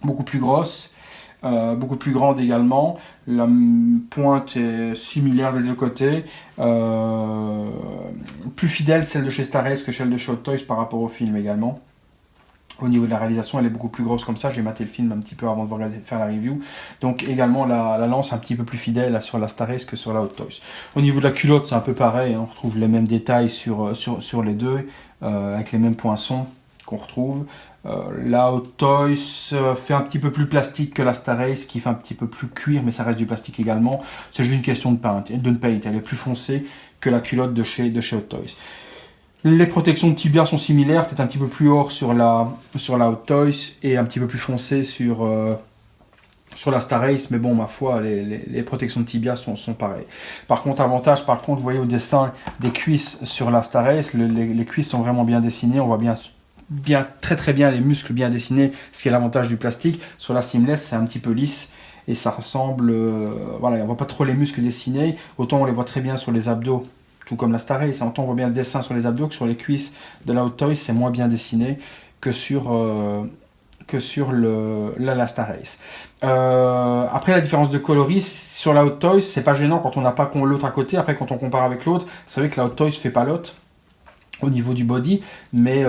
Speaker 1: beaucoup plus grosse. Beaucoup plus grande également, la pointe est similaire des deux côtés, plus fidèle celle de chez Star Ace que celle de chez Hot Toys par rapport au film également. Au niveau de la réalisation, elle est beaucoup plus grosse comme ça, j'ai maté le film un petit peu avant de faire la review, donc également la lance un petit peu plus fidèle sur la Star Ace que sur la Hot Toys. Au niveau de la culotte, c'est un peu pareil, hein, on retrouve les mêmes détails sur les deux, avec les mêmes poinçons qu'on retrouve. La Hot Toys fait un petit peu plus plastique que la Star Ace, qui fait un petit peu plus cuir, mais ça reste du plastique également. C'est juste une question de paint. Elle est plus foncée que la culotte de chez Hot Toys. Les protections de tibia sont similaires, peut-être un petit peu plus or sur la Hot Toys et un petit peu plus foncé sur la Star Ace, mais bon, ma foi, les protections de tibia sont pareilles. Par contre, vous voyez au dessin des cuisses sur la Star Ace, les cuisses sont vraiment bien dessinées, on voit très très bien les muscles bien dessinés, ce qui est l'avantage du plastique. Sur la seamless, c'est un petit peu lisse et ça ressemble, voilà, on voit pas trop les muscles dessinés, autant on les voit très bien sur les abdos, tout comme la Star Ace, autant on voit bien le dessin sur les abdos que sur les cuisses de la Hot Toys, c'est moins bien dessiné que sur la Star Ace. Après, la différence de coloris sur la Hot Toys, c'est pas gênant quand on n'a pas l'autre à côté. Après, quand on compare avec l'autre, c'est vrai que la Hot Toys fait pas l'autre au niveau du body, mais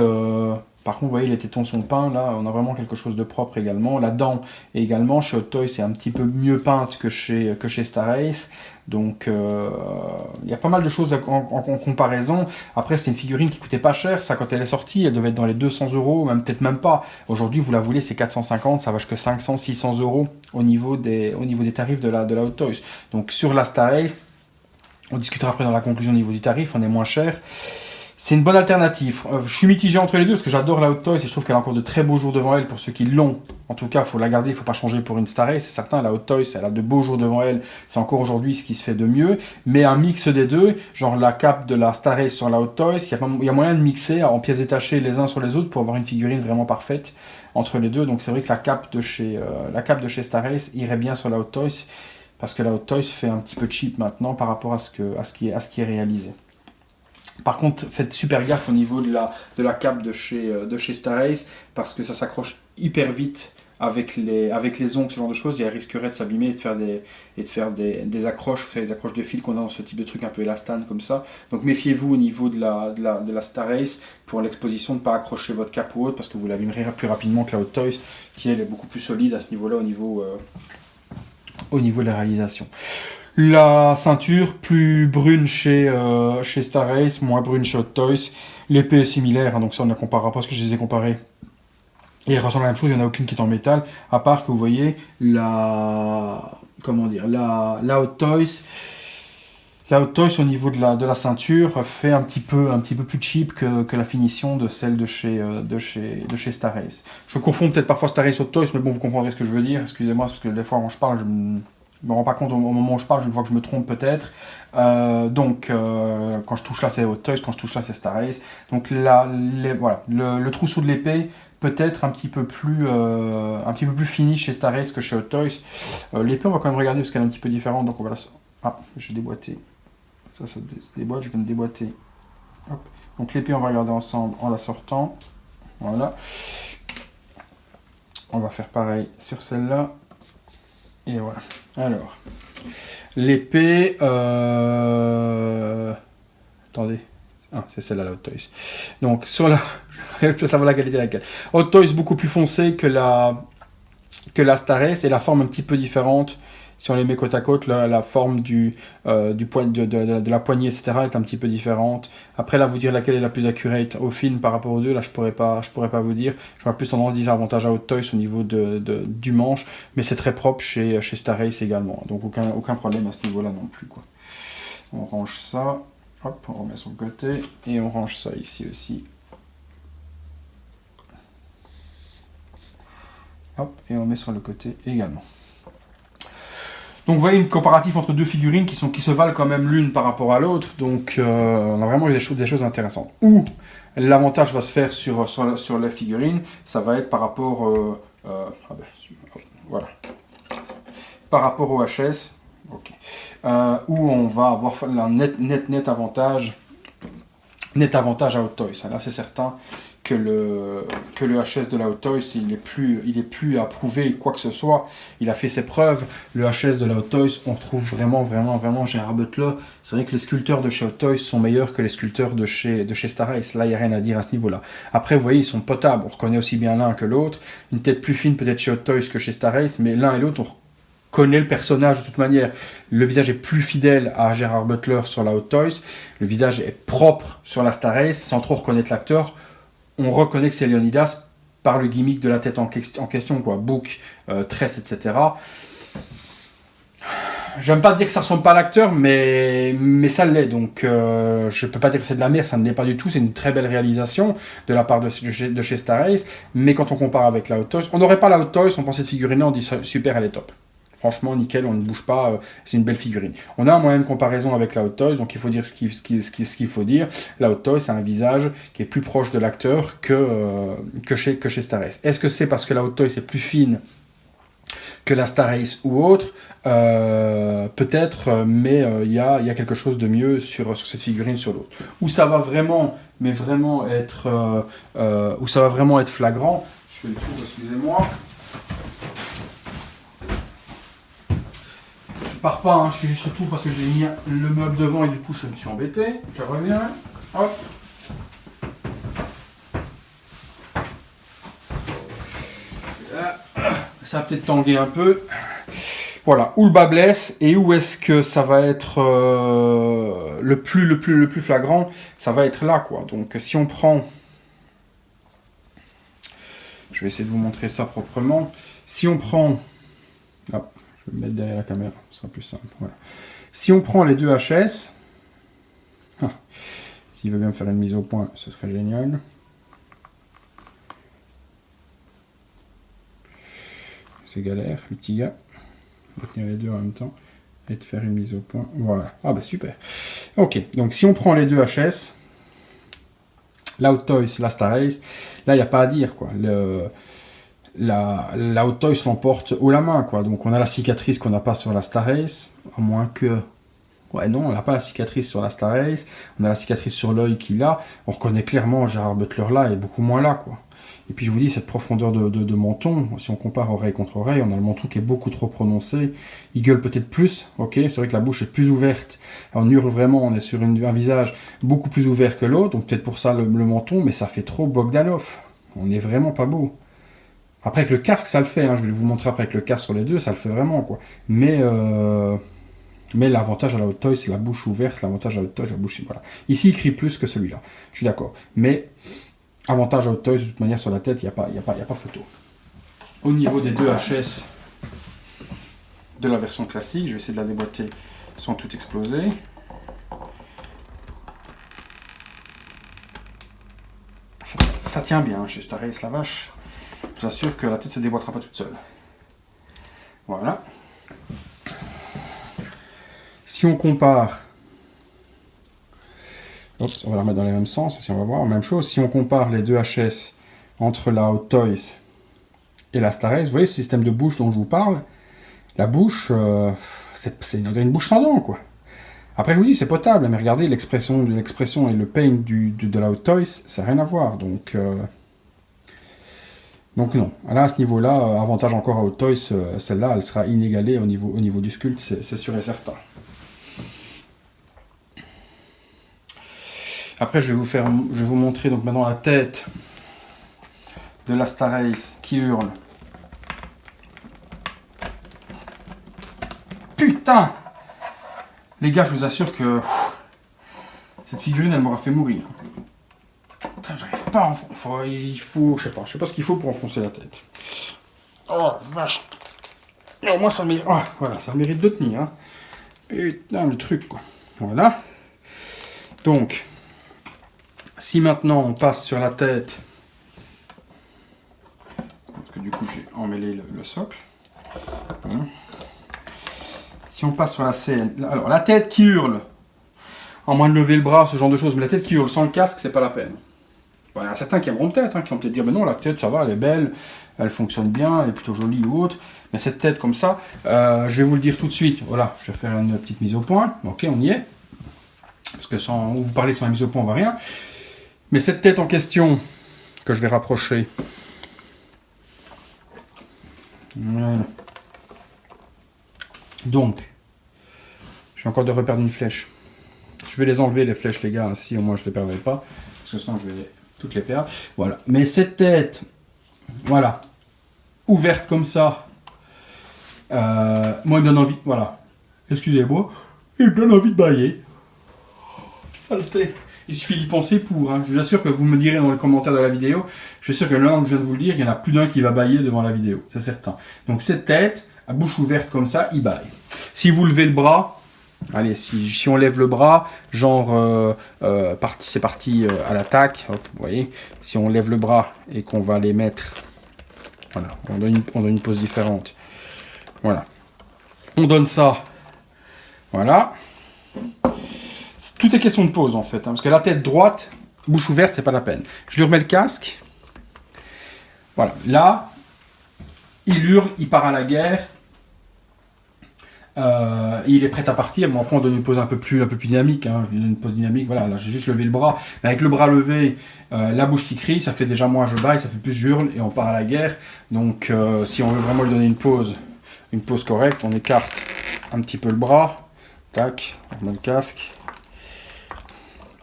Speaker 1: par contre, vous voyez, les tétons sont peints, là, on a vraiment quelque chose de propre également. La dent, également, chez Hot Toys, c'est un petit peu mieux peinte que chez Star Ace. Donc, il y a pas mal de choses en comparaison. Après, c'est une figurine qui coûtait pas cher. Ça, quand elle est sortie, elle devait être dans les 200 €, même peut-être même pas. Aujourd'hui, vous la voulez, c'est 450, ça va jusqu'à 500, 600 € au niveau des tarifs de la Hot Toys. Donc, sur la Star Ace, on discutera après dans la conclusion au niveau du tarif, on est moins cher. C'est une bonne alternative. Je suis mitigé entre les deux parce que j'adore la Hot Toys et je trouve qu'elle a encore de très beaux jours devant elle pour ceux qui l'ont. En tout cas, il faut la garder, il ne faut pas changer pour une Star Race. C'est certain, la Hot Toys, elle a de beaux jours devant elle. C'est encore aujourd'hui ce qui se fait de mieux. Mais un mix des deux, genre la cape de la Star Race sur la Hot Toys, il y a moyen de mixer en pièces détachées les uns sur les autres pour avoir une figurine vraiment parfaite entre les deux. Donc c'est vrai que la cape de chez Star Race irait bien sur la Hot Toys parce que la Hot Toys fait un petit peu cheap maintenant par rapport à ce qui est réalisé. Par contre, faites super gaffe au niveau de la cape de chez Star Race, parce que ça s'accroche hyper vite avec les ongles, ce genre de choses, et elle risquerait de s'abîmer et de faire des accroches, vous savez, des accroches de fil qu'on a dans ce type de truc un peu élastane comme ça. Donc méfiez-vous au niveau de la Star Race pour l'exposition, de ne pas accrocher votre cape ou autre, parce que vous l'abîmerez plus rapidement que la Hot Toys, qui elle est beaucoup plus solide à ce niveau-là au niveau de la réalisation. La ceinture, plus brune chez Star Race, moins brune chez Hot Toys. L'épée est similaire, hein, donc ça on ne la comparera pas parce que je les ai comparées. Et elles ressemblent à la même chose, il n'y en a aucune qui est en métal, à part que vous voyez la Hot Toys. La Hot Toys au niveau de la ceinture fait un petit peu plus cheap que la finition de celle de chez Star Race. Je confonds peut-être parfois Star Race Hot Toys, mais bon, vous comprendrez ce que je veux dire. Excusez-moi, parce que des fois quand je parle, je me rends pas compte au moment où je parle, je vois que je me trompe peut-être. Quand je touche là, c'est Hot Toys, quand je touche là, c'est Star Race. Donc là, voilà, le trousseau de l'épée peut être un petit peu plus fini chez Star Race que chez Hot Toys. L'épée, on va quand même regarder parce qu'elle est un petit peu différente. Donc on va la... Ah, j'ai déboîté. Ça se déboîte, je viens de déboîter. Hop. Donc l'épée, on va regarder ensemble en la sortant. Voilà. On va faire pareil sur celle-là. Et voilà. Alors, l'épée... Attendez. Ah, c'est celle-là, la Hot Toys. Donc, sur la... Je peux savoir la qualité de laquelle. Hot Toys, beaucoup plus foncé que la Star Race, et la forme un petit peu différente. Si on les met côte à côte, la forme de la poignée, etc. est un petit peu différente. Après, là, vous dire laquelle est la plus accurate au film par rapport aux deux, là, je pourrais pas vous dire. J'aurais plus tendance à dire avantage à Hot Toys au niveau du manche, mais c'est très propre chez Star Race également. Donc, aucun problème à ce niveau-là non plus, quoi. On range ça. Hop, on remet sur le côté. Et on range ça ici aussi. Hop, et on met sur le côté également. Donc vous voyez une comparatif entre deux figurines qui se valent quand même l'une par rapport à l'autre. Donc on a vraiment eu des choses intéressantes. Où l'avantage va se faire sur la figurine, ça va être par rapport voilà. Par rapport au HS, okay. Où on va avoir un net avantage à Hot Toys. Là c'est certain que le HS de la Hot Toys, il est plus à prouver quoi que ce soit. Il a fait ses preuves. Le HS de la Hot Toys, on retrouve vraiment Gérard Butler. C'est vrai que les sculpteurs de chez Hot Toys sont meilleurs que les sculpteurs de chez Star Race. Là, il n'y a rien à dire à ce niveau-là. Après, vous voyez, ils sont potables. On reconnaît aussi bien l'un que l'autre. Une tête plus fine peut-être chez Hot Toys que chez Star Race, mais l'un et l'autre, on connaît le personnage de toute manière. Le visage est plus fidèle à Gérard Butler sur la Hot Toys. Le visage est propre sur la Star Race, sans trop reconnaître l'acteur. On reconnaît que c'est Leonidas par le gimmick de la tête en question, quoi, bouc, tresse, etc. J'aime pas dire que ça ressemble pas à l'acteur, mais ça l'est, donc je peux pas dire que c'est de la merde, ça ne l'est pas du tout, c'est une très belle réalisation de la part de chez Star Race, mais quand on compare avec la Hot Toys, on n'aurait pas la Hot Toys, on pense cette figurine, on dit super, elle est top. Franchement, nickel, on ne bouge pas, c'est une belle figurine. On a un moyen de comparaison avec la Hot Toys, donc il faut dire ce qu'il faut dire. La Hot Toys, c'est un visage qui est plus proche de l'acteur que chez Star Race. Est-ce que c'est parce que la Hot Toys est plus fine que la Star Race ou autre? Peut-être, mais il y a quelque chose de mieux sur cette figurine sur l'autre. Où ça va vraiment être flagrant, je fais le tour, excusez-moi. Je pars pas, hein, je suis juste surtout parce que j'ai mis le meuble devant et du coup je me suis embêté. Je reviens. Hop. Ça va peut-être tanguer un peu. Voilà, où le bas blesse et où est-ce que ça va être le plus flagrant, ça va être là, quoi. Donc si on prend... Je vais essayer de vous montrer ça proprement. Si on prend... Hop. Je vais me mettre derrière la caméra, ce sera plus simple. Voilà. Si on prend les deux HS, S'il veut bien me faire une mise au point, ce serait génial. C'est galère, le petit gars. On va tenir les deux en même temps et de faire une mise au point. Voilà. Ah bah super. Ok, donc si on prend les deux HS, la Hot Toys, la Star Ace, là il n'y a pas à dire quoi. La Hot Toys l'emporte haut la main quoi. Donc on a la cicatrice qu'on n'a pas sur la Star Ace, à moins que... Ouais non, on n'a pas la cicatrice sur la Star Ace, on a la cicatrice sur l'œil qu'il a. On reconnaît clairement Gerard Butler là et beaucoup moins là quoi. Et puis je vous dis, cette profondeur de menton, si on compare oreille contre oreille, on a le menton qui est beaucoup trop prononcé. Il gueule peut-être plus, ok, c'est vrai que la bouche est plus ouverte. On hurle vraiment, on est sur un visage beaucoup plus ouvert que l'autre, donc peut-être pour ça le menton, mais ça fait trop Bogdanov. On n'est vraiment pas beau. Après avec le casque, ça le fait, hein, je vais vous montrer après avec le casque sur les deux, ça le fait vraiment, quoi. Mais l'avantage à la Hot Toys, c'est la bouche ouverte, l'avantage à la Hot Toys, la bouche, voilà. Ici, il crie plus que celui-là, je suis d'accord. Mais... avantage à Hot Toys, de toute manière, sur la tête, il n'y a pas photo. Au niveau des deux HS de la version classique, je vais essayer de la déboîter sans tout exploser. Ça tient bien chez Star Ace, la vache. Je vous assure que la tête ne se déboîtera pas toute seule. Voilà. Si on compare... Oups, on va la remettre dans les mêmes sens, si on va voir. Même chose, si on compare les deux HS entre la Hot Toys et la Star Ace, vous voyez ce système de bouche dont je vous parle, la bouche, c'est une bouche sans dents, quoi. Après, je vous dis, c'est potable, mais regardez, l'expression et le paint de la Hot Toys, ça n'a rien à voir, donc non. Là, à ce niveau-là, avantage encore à Hot Toys, celle-là, elle sera inégalée au niveau du sculpte, c'est sûr et certain. Après, je vais vous montrer donc maintenant la tête de la Star Ace qui hurle. Putain! Les gars, je vous assure que cette figurine, elle m'aura fait mourir. Putain, j'arrive pas. Il faut, je sais pas ce qu'il faut pour enfoncer la tête. Oh vache! Et au moins, ça mérite. Oh, voilà, ça mérite de tenir. Hein. Putain, le truc quoi. Voilà. Donc. Si maintenant on passe sur la tête, parce que du coup j'ai emmêlé le socle. Voilà. Si on passe sur la scène, alors la tête qui hurle, en moins de lever le bras, ce genre de choses, mais la tête qui hurle sans le casque, c'est pas la peine. Bon, il y a certains qui aimeront peut-être, qui vont peut-être dire, mais non, la tête ça va, elle est belle, elle fonctionne bien, elle est plutôt jolie ou autre, mais cette tête comme ça, je vais vous le dire tout de suite, voilà, je vais faire une petite mise au point, ok, on y est, parce que sans vous parler sans la mise au point, on va rien. Mais cette tête en question, que je vais rapprocher, voilà. Donc, je vais encore de reperdre une flèche. Je vais les enlever les flèches les gars, si au moins je ne les perdrai pas, parce que sinon je vais toutes les perdre. Voilà, mais cette tête, voilà, ouverte comme ça, moi il me donne envie, voilà, excusez-moi, il me donne envie de bailler. Il suffit d'y penser pour. Hein. Je vous assure que vous me direz dans les commentaires de la vidéo, je suis sûr que maintenant que je viens de vous le dire, il y en a plus d'un qui va bailler devant la vidéo, c'est certain. Donc cette tête, à bouche ouverte comme ça, il baille. Si vous levez le bras, allez, si on lève le bras, genre c'est parti à l'attaque, vous voyez, si on lève le bras et qu'on va les mettre, voilà, on donne une pose différente. Voilà. On donne ça. Voilà. Tout est question de pose en fait, hein, parce que la tête droite, bouche ouverte, c'est pas la peine. Je lui remets le casque. Voilà, là, il hurle, il part à la guerre. Il est prêt à partir. Bon, après, on donne une pose un peu plus dynamique. Hein. Une pose dynamique, voilà, là, j'ai juste levé le bras. Mais avec le bras levé, la bouche qui crie, ça fait déjà moins je baille, ça fait plus je hurle et on part à la guerre. Donc, si on veut vraiment lui donner une pose correcte, on écarte un petit peu le bras. Tac, on remet le casque.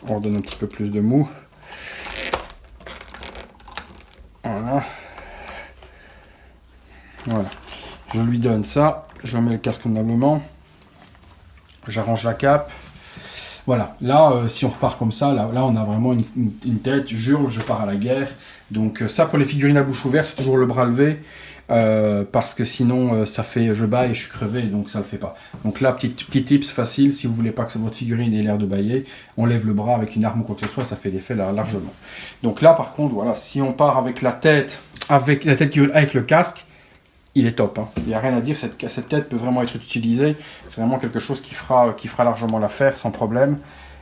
Speaker 1: On redonne un petit peu plus de mou. Voilà. Voilà. Je lui donne ça. Je remets le casque convenablement. J'arrange la cape. Voilà. Là, si on repart comme ça, là on a vraiment une tête. Je pars à la guerre. Donc ça, pour les figurines à bouche ouverte, c'est toujours le bras levé. parce que sinon ça fait je baille et je suis crevé, donc ça le fait pas. Donc là, petit tips facile, si vous voulez pas que votre figurine ait l'air de bailler, on lève le bras avec une arme ou quoi que ce soit, ça fait l'effet largement. Donc là par contre, voilà, si on part avec la tête qui hurle avec le casque, il est top, hein. Il n'y a rien à dire, cette tête peut vraiment être utilisée, c'est vraiment quelque chose qui fera largement l'affaire sans problème.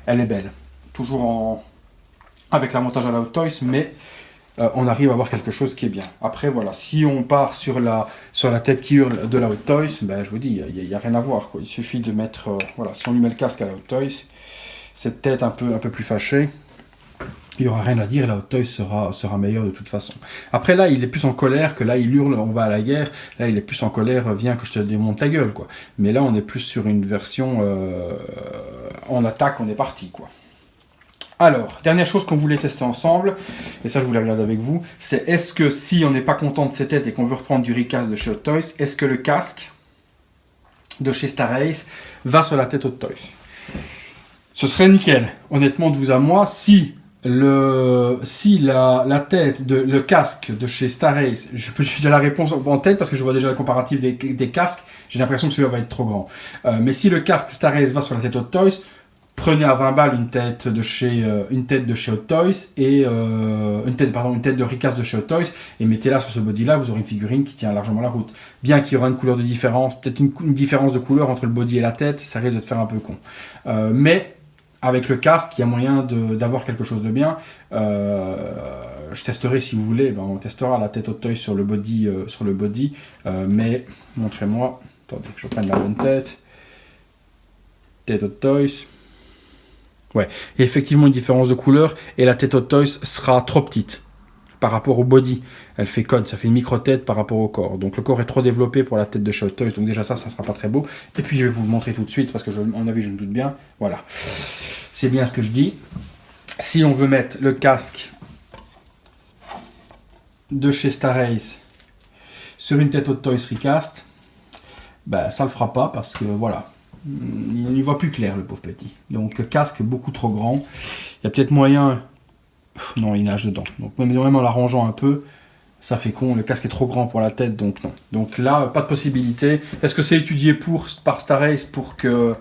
Speaker 1: Elle est belle, toujours avec la montage à la Hot Toys, mais on arrive à avoir quelque chose qui est bien. Après voilà, si on part sur la tête qui hurle de la Hot Toys, ben, je vous dis, il n'y a rien à voir, quoi. Il suffit de mettre, voilà, si on lui met le casque à la Hot Toys, cette tête un peu plus fâchée, il n'y aura rien à dire, la Hot Toys sera meilleure de toute façon. Après là, il est plus en colère que là, il hurle, on va à la guerre. Là, il est plus en colère, viens que je te démonte ta gueule, quoi. Mais là, on est plus sur une version en attaque, on est parti, quoi. Alors, dernière chose qu'on voulait tester ensemble, et ça je voulais regarder avec vous, c'est est-ce que si on n'est pas content de ces têtes et qu'on veut reprendre du recast de chez Hot Toys, est-ce que le casque de chez Star Ace va sur la tête Hot Toys? Ce serait nickel, honnêtement de vous à moi, si la tête, le casque de chez Star Ace, j'ai déjà la réponse en tête parce que je vois déjà le comparatif des casques, j'ai l'impression que celui-là va être trop grand. Mais si le casque Star Ace va sur la tête Hot Toys, prenez à 20 balles une tête de chez Hot Toys et une tête de recast de chez Hot Toys et mettez-la sur ce body-là, vous aurez une figurine qui tient largement la route. Bien qu'il y aura une couleur de différence, peut-être une différence de couleur entre le body et la tête, ça risque de te faire un peu con. Mais avec le casque, il y a moyen d'avoir quelque chose de bien. Je testerai si vous voulez, on testera la tête Hot Toys sur le body, mais montrez-moi. Attendez que je prenne la bonne tête. Tête Hot Toys. Ouais, et effectivement une différence de couleur et la tête Hot Toys sera trop petite par rapport au body. Elle fait conne, ça fait une micro-tête par rapport au corps. Donc le corps est trop développé pour la tête de chez Hot Toys, donc déjà ça sera pas très beau. Et puis je vais vous le montrer tout de suite parce que mon avis je me doute bien. Voilà, c'est bien ce que je dis. Si on veut mettre le casque de chez Star Ace sur une tête Hot Toys recast, ben ça le fera pas parce que voilà. Il n'y voit plus clair le pauvre petit. Donc le casque est beaucoup trop grand. Il y a peut-être moyen... Non, il nage dedans. Donc même en l'arrangeant un peu, ça fait con. Le casque est trop grand pour la tête, donc non. Donc là, pas de possibilité. Est-ce que c'est étudié par Star Ace pour que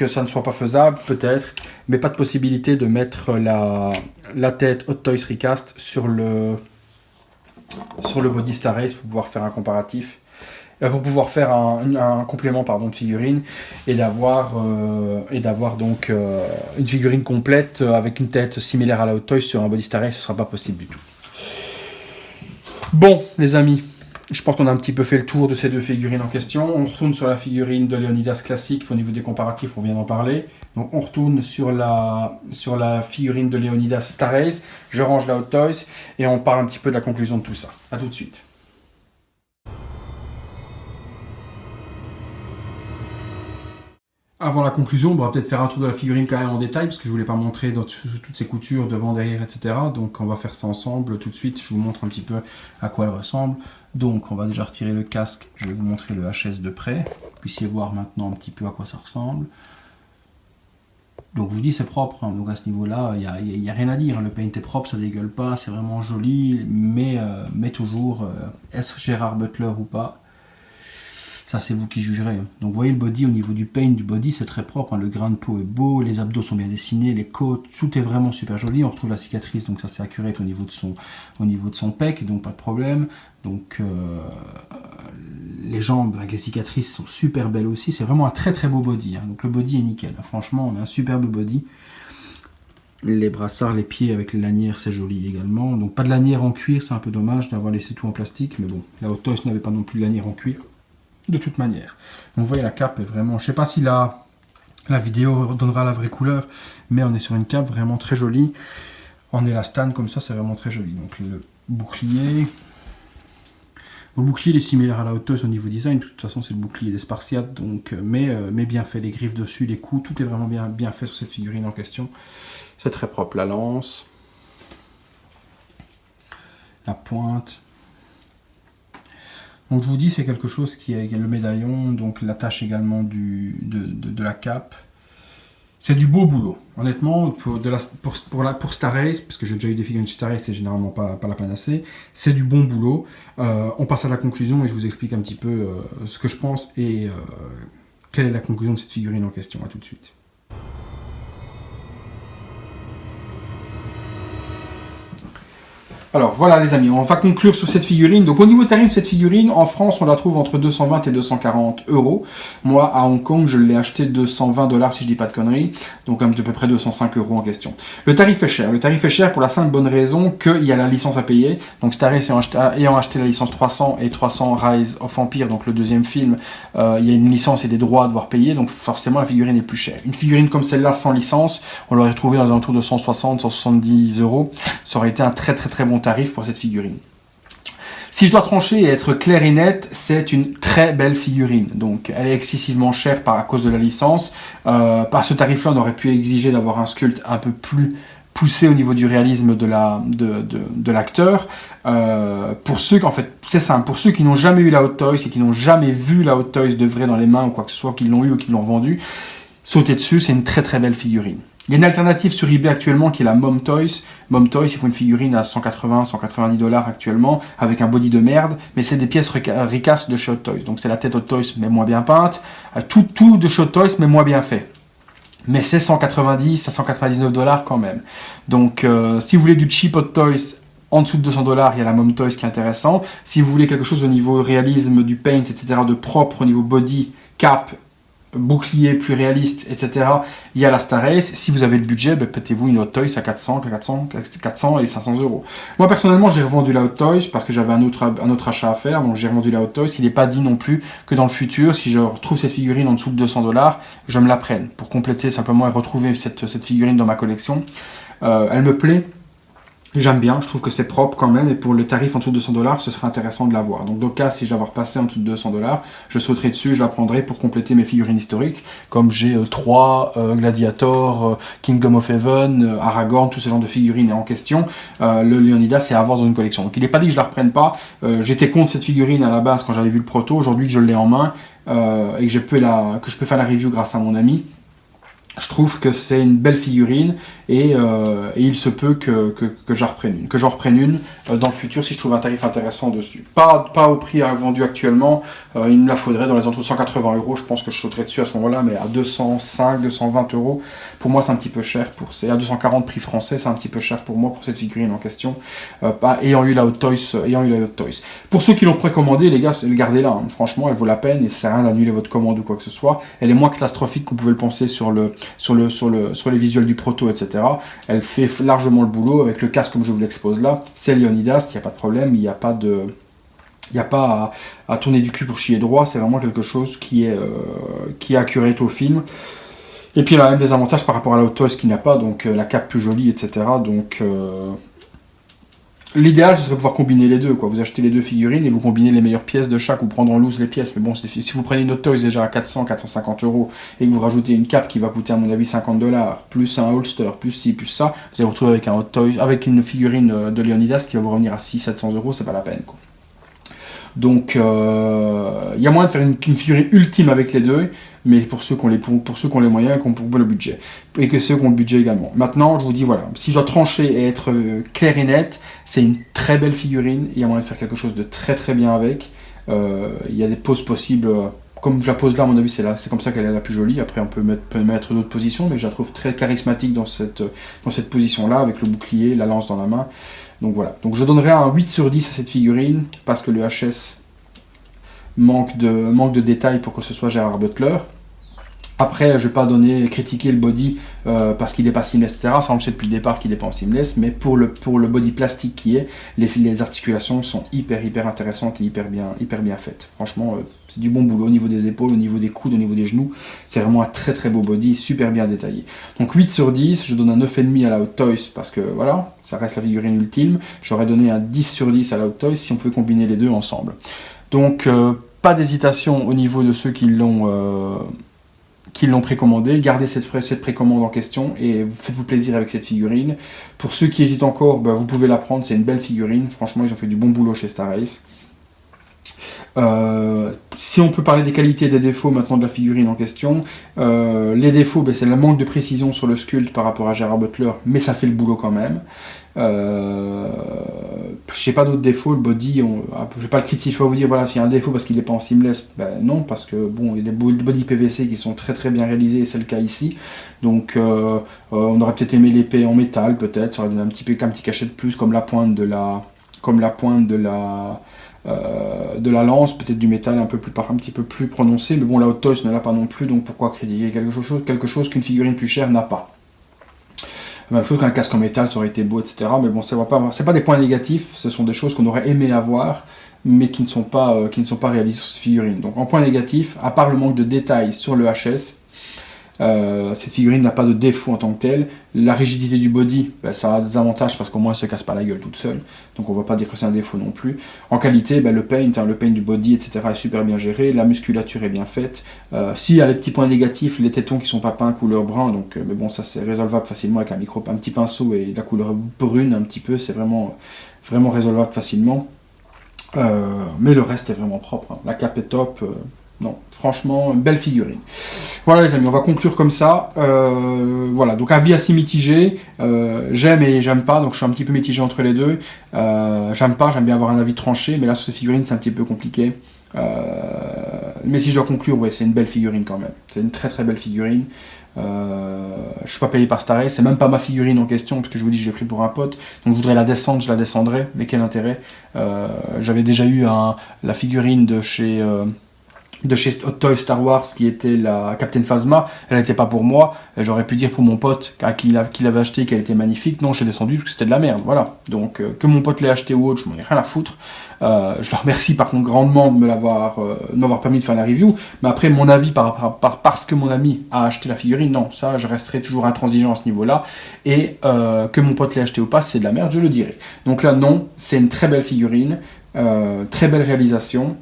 Speaker 1: ça ne soit pas faisable? Peut-être. Mais pas de possibilité de mettre la tête Hot Toys Recast sur le body Star Ace pour pouvoir faire un comparatif. Pour pouvoir faire un complément de figurine et d'avoir donc une figurine complète avec une tête similaire à la Hot Toys sur un body Star Ace, ce sera pas possible du tout. Bon les amis, je pense qu'on a un petit peu fait le tour de ces deux figurines en question. On retourne sur la figurine de Leonidas classique au niveau des comparatifs, on vient d'en parler. Donc on retourne sur la figurine de Leonidas Star Ace, je range la Hot Toys et on parle un petit peu de la conclusion de tout ça. A tout de suite. Avant la conclusion, on va peut-être faire un tour de la figurine quand même en détail, parce que je voulais pas montrer toutes ses coutures devant, derrière, etc. Donc on va faire ça ensemble tout de suite, je vous montre un petit peu à quoi elle ressemble. Donc on va déjà retirer le casque, je vais vous montrer le HS de près, que vous puissiez voir maintenant un petit peu à quoi ça ressemble. Donc je vous dis c'est propre, hein. Donc à ce niveau-là, il n'y a rien à dire, le paint est propre, ça dégueule pas, c'est vraiment joli, mais toujours, est-ce Gérard Butler ou pas? Ça, c'est vous qui jugerez. Donc, vous voyez le body, au niveau du paint du body, c'est très propre. Hein. Le grain de peau est beau, les abdos sont bien dessinés, les côtes, tout est vraiment super joli. On retrouve la cicatrice, donc ça, c'est accurate au niveau de son pec, donc pas de problème. Donc, les jambes avec les cicatrices sont super belles aussi. C'est vraiment un très très beau body. Hein. Donc, le body est nickel. Hein. Franchement, on a un superbe body. Les brassards, les pieds avec les lanières, c'est joli également. Donc, pas de lanière en cuir, c'est un peu dommage d'avoir laissé tout en plastique. Mais bon, la Hot Toys n'avait pas non plus de lanière en cuir. De toute manière. Donc vous voyez la cape est vraiment, je sais pas si la vidéo donnera la vraie couleur, mais on est sur une cape vraiment très jolie en élastane comme ça, c'est vraiment très joli. Donc le bouclier est similaire à la Hot Toys au niveau design, de toute façon c'est le bouclier des Spartiates, donc mais bien fait, les griffes dessus, les coups, tout est vraiment bien fait sur cette figurine en question. C'est très propre, la lance, la pointe. Donc je vous dis, c'est quelque chose qui est le médaillon, donc l'attache également de la cape. C'est du beau boulot. Honnêtement, pour Star Race, parce que j'ai déjà eu des figurines Star Race, c'est généralement pas la panacée, c'est du bon boulot. On passe à la conclusion et je vous explique un petit peu ce que je pense et quelle est la conclusion de cette figurine en question. À tout de suite. Alors voilà les amis, on va conclure sur cette figurine. Donc au niveau tarif de cette figurine, en France on la trouve entre 220 et 240 euros. Moi à Hong Kong je l'ai acheté 220 $ si je dis pas de conneries, donc à peu près 205 euros en question. Le tarif est cher, pour la simple bonne raison qu'il y a la licence à payer. Donc Star Race ayant acheté la licence 300 et 300 Rise of Empire, donc le deuxième film, il y a une licence et des droits à devoir payer, donc forcément la figurine est plus chère. Une figurine comme celle-là sans licence, on l'aurait trouvée dans les alentours de 160, 170 euros. Ça aurait été un très bon tarif pour cette figurine. Si je dois trancher et être clair et net, c'est une très belle figurine. Donc elle est excessivement chère à cause de la licence. Par ce tarif-là, on aurait pu exiger d'avoir un sculpte un peu plus poussé au niveau du réalisme de l'acteur. Pour ceux c'est simple, pour ceux qui n'ont jamais eu la Hot Toys et qui n'ont jamais vu la Hot Toys de vrai dans les mains ou quoi que ce soit, qu'ils l'ont eu ou qu'ils l'ont vendu, sautez dessus, c'est une très belle figurine. Il y a une alternative sur eBay actuellement qui est la Mom Toys. Mom Toys, il faut une figurine à 180-190 $ actuellement, avec un body de merde, mais c'est des pièces ricasses de chez Hot Toys. Donc c'est la tête Hot Toys, mais moins bien peinte. Tout de chez Hot Toys, mais moins bien fait. Mais c'est 190 à 199 $ quand même. Donc si vous voulez du cheap Hot Toys, en dessous de 200 $, il y a la Mom Toys qui est intéressant. Si vous voulez quelque chose au niveau réalisme, du paint, etc., de propre, au niveau body, cap, bouclier plus réaliste, etc. Il y a la Star Race. Si vous avez le budget, pétez-vous une Hot Toys à 400 et 500 euros. Moi, personnellement, j'ai revendu la Hot Toys parce que j'avais un autre achat à faire. Donc, j'ai revendu la Hot Toys. Il n'est pas dit non plus que dans le futur, si je retrouve cette figurine en dessous de 200 $, je me la prenne pour compléter simplement et retrouver cette figurine dans ma collection. Elle me plaît. J'aime bien, je trouve que c'est propre quand même, et pour le tarif en dessous de 200 $, ce serait intéressant de l'avoir. Donc, dans le cas, si je l'avoir passé en dessous de 200 $, je sauterai dessus, je la prendrai pour compléter mes figurines historiques, comme j'ai 3, Gladiator, Kingdom of Heaven, Aragorn, tous ces genres de figurines en question. Le Leonidas, c'est à avoir dans une collection. Donc, il n'est pas dit que je la reprenne pas. J'étais contre cette figurine à la base quand j'avais vu le proto. Aujourd'hui, que je l'ai en main et que je peux faire la review grâce à mon ami. Je trouve que c'est une belle figurine et il se peut que j'en reprenne une dans le futur si je trouve un tarif intéressant dessus. Pas au prix vendu actuellement, il me la faudrait dans les entours de 180 €, je pense que je sauterais dessus à ce moment-là, mais à 205, 220 €, pour moi c'est un petit peu cher. À 240 prix français, c'est un petit peu cher pour moi pour cette figurine en question, ayant eu la Hot Toys. Pour ceux qui l'ont précommandé, les gars, gardez-la, hein. Franchement, elle vaut la peine et ça sert à rien d'annuler votre commande ou quoi que ce soit. Elle est moins catastrophique que vous pouvez le penser sur les visuels du proto, etc. Elle fait largement le boulot avec le casque comme je vous l'expose là. C'est Leonidas, il n'y a pas de problème, il n'y a pas à tourner du cul pour chier droit, c'est vraiment quelque chose qui est accurate au film. Et puis elle a même des avantages par rapport à la Hot Toys qui n'a pas, donc la cape plus jolie, etc. Donc l'idéal, ce serait de pouvoir combiner les deux, quoi. Vous achetez les deux figurines et vous combinez les meilleures pièces de chaque ou prendre en loose les pièces. Mais bon, si vous prenez une Hot Toys déjà à 400, 450 € et que vous rajoutez une cape qui va coûter à mon avis 50 $, plus un holster, plus ci, plus ça, vous allez vous retrouver avec un Hot Toys, avec une figurine de Leonidas qui va vous revenir à 600-700 €, c'est pas la peine, quoi. Donc, il y a moyen de faire une figurine ultime avec les deux, mais pour ceux qui ont les moyens et qui ont le budget. Et que ceux qui ont le budget également. Maintenant, je vous dis, voilà, si je dois trancher et être clair et net, c'est une très belle figurine. Il y a moyen de faire quelque chose de très bien avec. Il y a des poses possibles. Comme je la pose là, à mon avis, c'est comme ça qu'elle est la plus jolie. Après, on peut mettre d'autres positions, mais je la trouve très charismatique dans cette position-là, avec le bouclier, la lance dans la main. Donc voilà. Donc je donnerai un 8 sur 10 à cette figurine, parce que le HS manque de détails pour que ce soit Gerard Butler. Après, je ne vais pas critiquer le body parce qu'il n'est pas seamless, etc. Ça, on le sait depuis le départ qu'il n'est pas en seamless, mais pour le body plastique qui est, les articulations sont hyper intéressantes et hyper bien faites. Franchement, c'est du bon boulot au niveau des épaules, au niveau des coudes, au niveau des genoux. C'est vraiment un très beau body, super bien détaillé. Donc 8 sur 10, je donne un 9,5 à la Hot Toys parce que voilà, ça reste la figurine ultime. J'aurais donné un 10 sur 10 à la Hot Toys si on pouvait combiner les deux ensemble. Donc pas d'hésitation au niveau de ceux qui l'ont précommandé, gardez cette précommande en question et faites-vous plaisir avec cette figurine. Pour ceux qui hésitent encore, vous pouvez la prendre, c'est une belle figurine, franchement ils ont fait du bon boulot chez Star Race. Si on peut parler des qualités et des défauts maintenant de la figurine en question, les défauts, c'est le manque de précision sur le sculpte par rapport à Gerard Butler, mais ça fait le boulot quand même. Je sais pas d'autres défauts, le body, je vais pas le critiquer, je vais pas vous dire voilà, s'il y a un défaut parce qu'il n'est pas en seamless, non, parce que bon, il y a des body PVC qui sont très très bien réalisés et c'est le cas ici. Donc on aurait peut-être aimé l'épée en métal, peut-être, ça aurait donné un petit cachet de plus, comme la pointe de la lance, peut-être du métal un petit peu plus prononcé, mais bon, la Hot Toys ne l'a pas non plus, donc pourquoi critiquer quelque chose qu'une figurine plus chère n'a pas. Même chose qu'un casque en métal, ça aurait été beau, etc. Mais bon, c'est pas des points négatifs, ce sont des choses qu'on aurait aimé avoir, mais qui ne sont pas réalisées sur cette figurine. Donc en point négatif, à part le manque de détails sur le HS, cette figurine n'a pas de défaut en tant que telle. La rigidité du body, ça a des avantages parce qu'au moins elle ne se casse pas la gueule toute seule. Donc on ne va pas dire que c'est un défaut non plus. En qualité, le paint du body, etc. est super bien géré. La musculature est bien faite. S'il y a les petits points négatifs, les tétons qui ne sont pas peints couleur brun, donc, mais bon, ça c'est résolvable facilement avec un petit pinceau et la couleur brune un petit peu, c'est vraiment résolvable facilement. Mais le reste est vraiment propre. La cape est top. Non, franchement, belle figurine. Voilà les amis, on va conclure comme ça. Voilà, donc avis assez mitigé. J'aime et j'aime pas, donc je suis un petit peu mitigé entre les deux. J'aime bien avoir un avis tranché, mais là sur cette figurine c'est un petit peu compliqué. Mais si je dois conclure, ouais, c'est une belle figurine quand même. C'est une très très belle figurine. Je suis pas payé par Star Race, c'est même pas ma figurine en question, parce que je vous dis je l'ai pris pour un pote, donc je voudrais la descendre, je la descendrai, mais quel intérêt. J'avais déjà eu la figurine de chez Hot Toys Star Wars qui était la Captain Phasma, elle n'était pas pour moi, j'aurais pu dire pour mon pote qui l'avait acheté qu'elle était magnifique, non, j'ai descendu parce que c'était de la merde, voilà. Donc que mon pote l'ait acheté ou autre, je m'en ai rien à foutre. Je le remercie par contre grandement de m'avoir permis de faire la review, mais après mon avis parce que mon ami a acheté la figurine, non, ça je resterai toujours intransigeant à ce niveau-là, et que mon pote l'ait acheté ou pas, c'est de la merde, je le dirai. Donc là non, c'est une très belle figurine, très belle réalisation.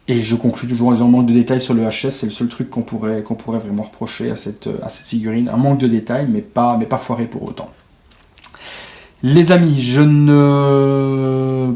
Speaker 1: Et je conclue toujours en disant manque de détails sur le HS, c'est le seul truc qu'on pourrait vraiment reprocher à cette figurine. Un manque de détails, mais pas foiré pour autant. Les amis, je ne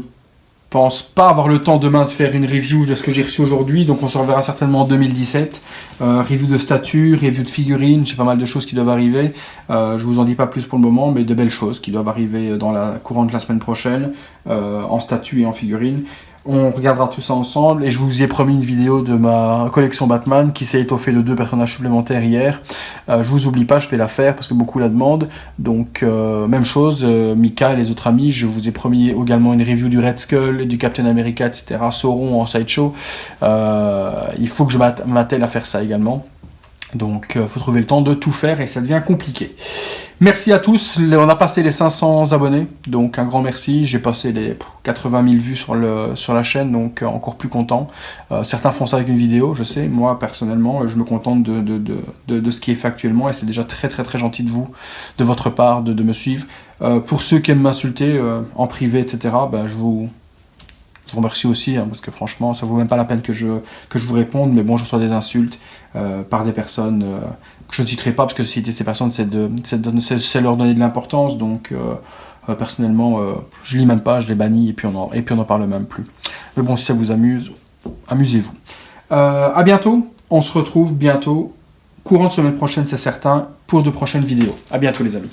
Speaker 1: pense pas avoir le temps demain de faire une review de ce que j'ai reçu aujourd'hui, donc on se reverra certainement en 2017. Review de statue, review de figurines, j'ai pas mal de choses qui doivent arriver. Je vous en dis pas plus pour le moment, mais de belles choses qui doivent arriver dans la courante de la semaine prochaine, en statue et en figurines. On regardera tout ça ensemble et je vous ai promis une vidéo de ma collection Batman qui s'est étoffée de 2 personnages supplémentaires hier. Je vous oublie pas, je vais la faire parce que beaucoup la demandent. Donc même chose, Mika et les autres amis, je vous ai promis également une review du Red Skull, du Captain America, etc. Sauron en sideshow. Il faut que je m'attelle à faire ça également. Donc il faut trouver le temps de tout faire et ça devient compliqué. Merci à tous, on a passé les 500 abonnés, donc un grand merci. J'ai passé les 80 000 vues sur la chaîne, donc encore plus content. Certains font ça avec une vidéo, je sais. Moi personnellement, je me contente de ce qui est fait actuellement et c'est déjà très très très gentil de votre part, de me suivre. Pour ceux qui aiment m'insulter en privé, etc., je vous remercie aussi, parce que franchement, ça vaut même pas la peine que je vous réponde, mais bon, je reçois des insultes par des personnes que je ne citerai pas, parce que citer ces personnes, c'est leur donner de l'importance, donc personnellement, je lis même pas, je les bannis, et puis on en parle même plus. Mais bon, si ça vous amuse, amusez-vous. À bientôt, on se retrouve bientôt, courant de semaine prochaine, c'est certain, pour de prochaines vidéos. À bientôt les amis.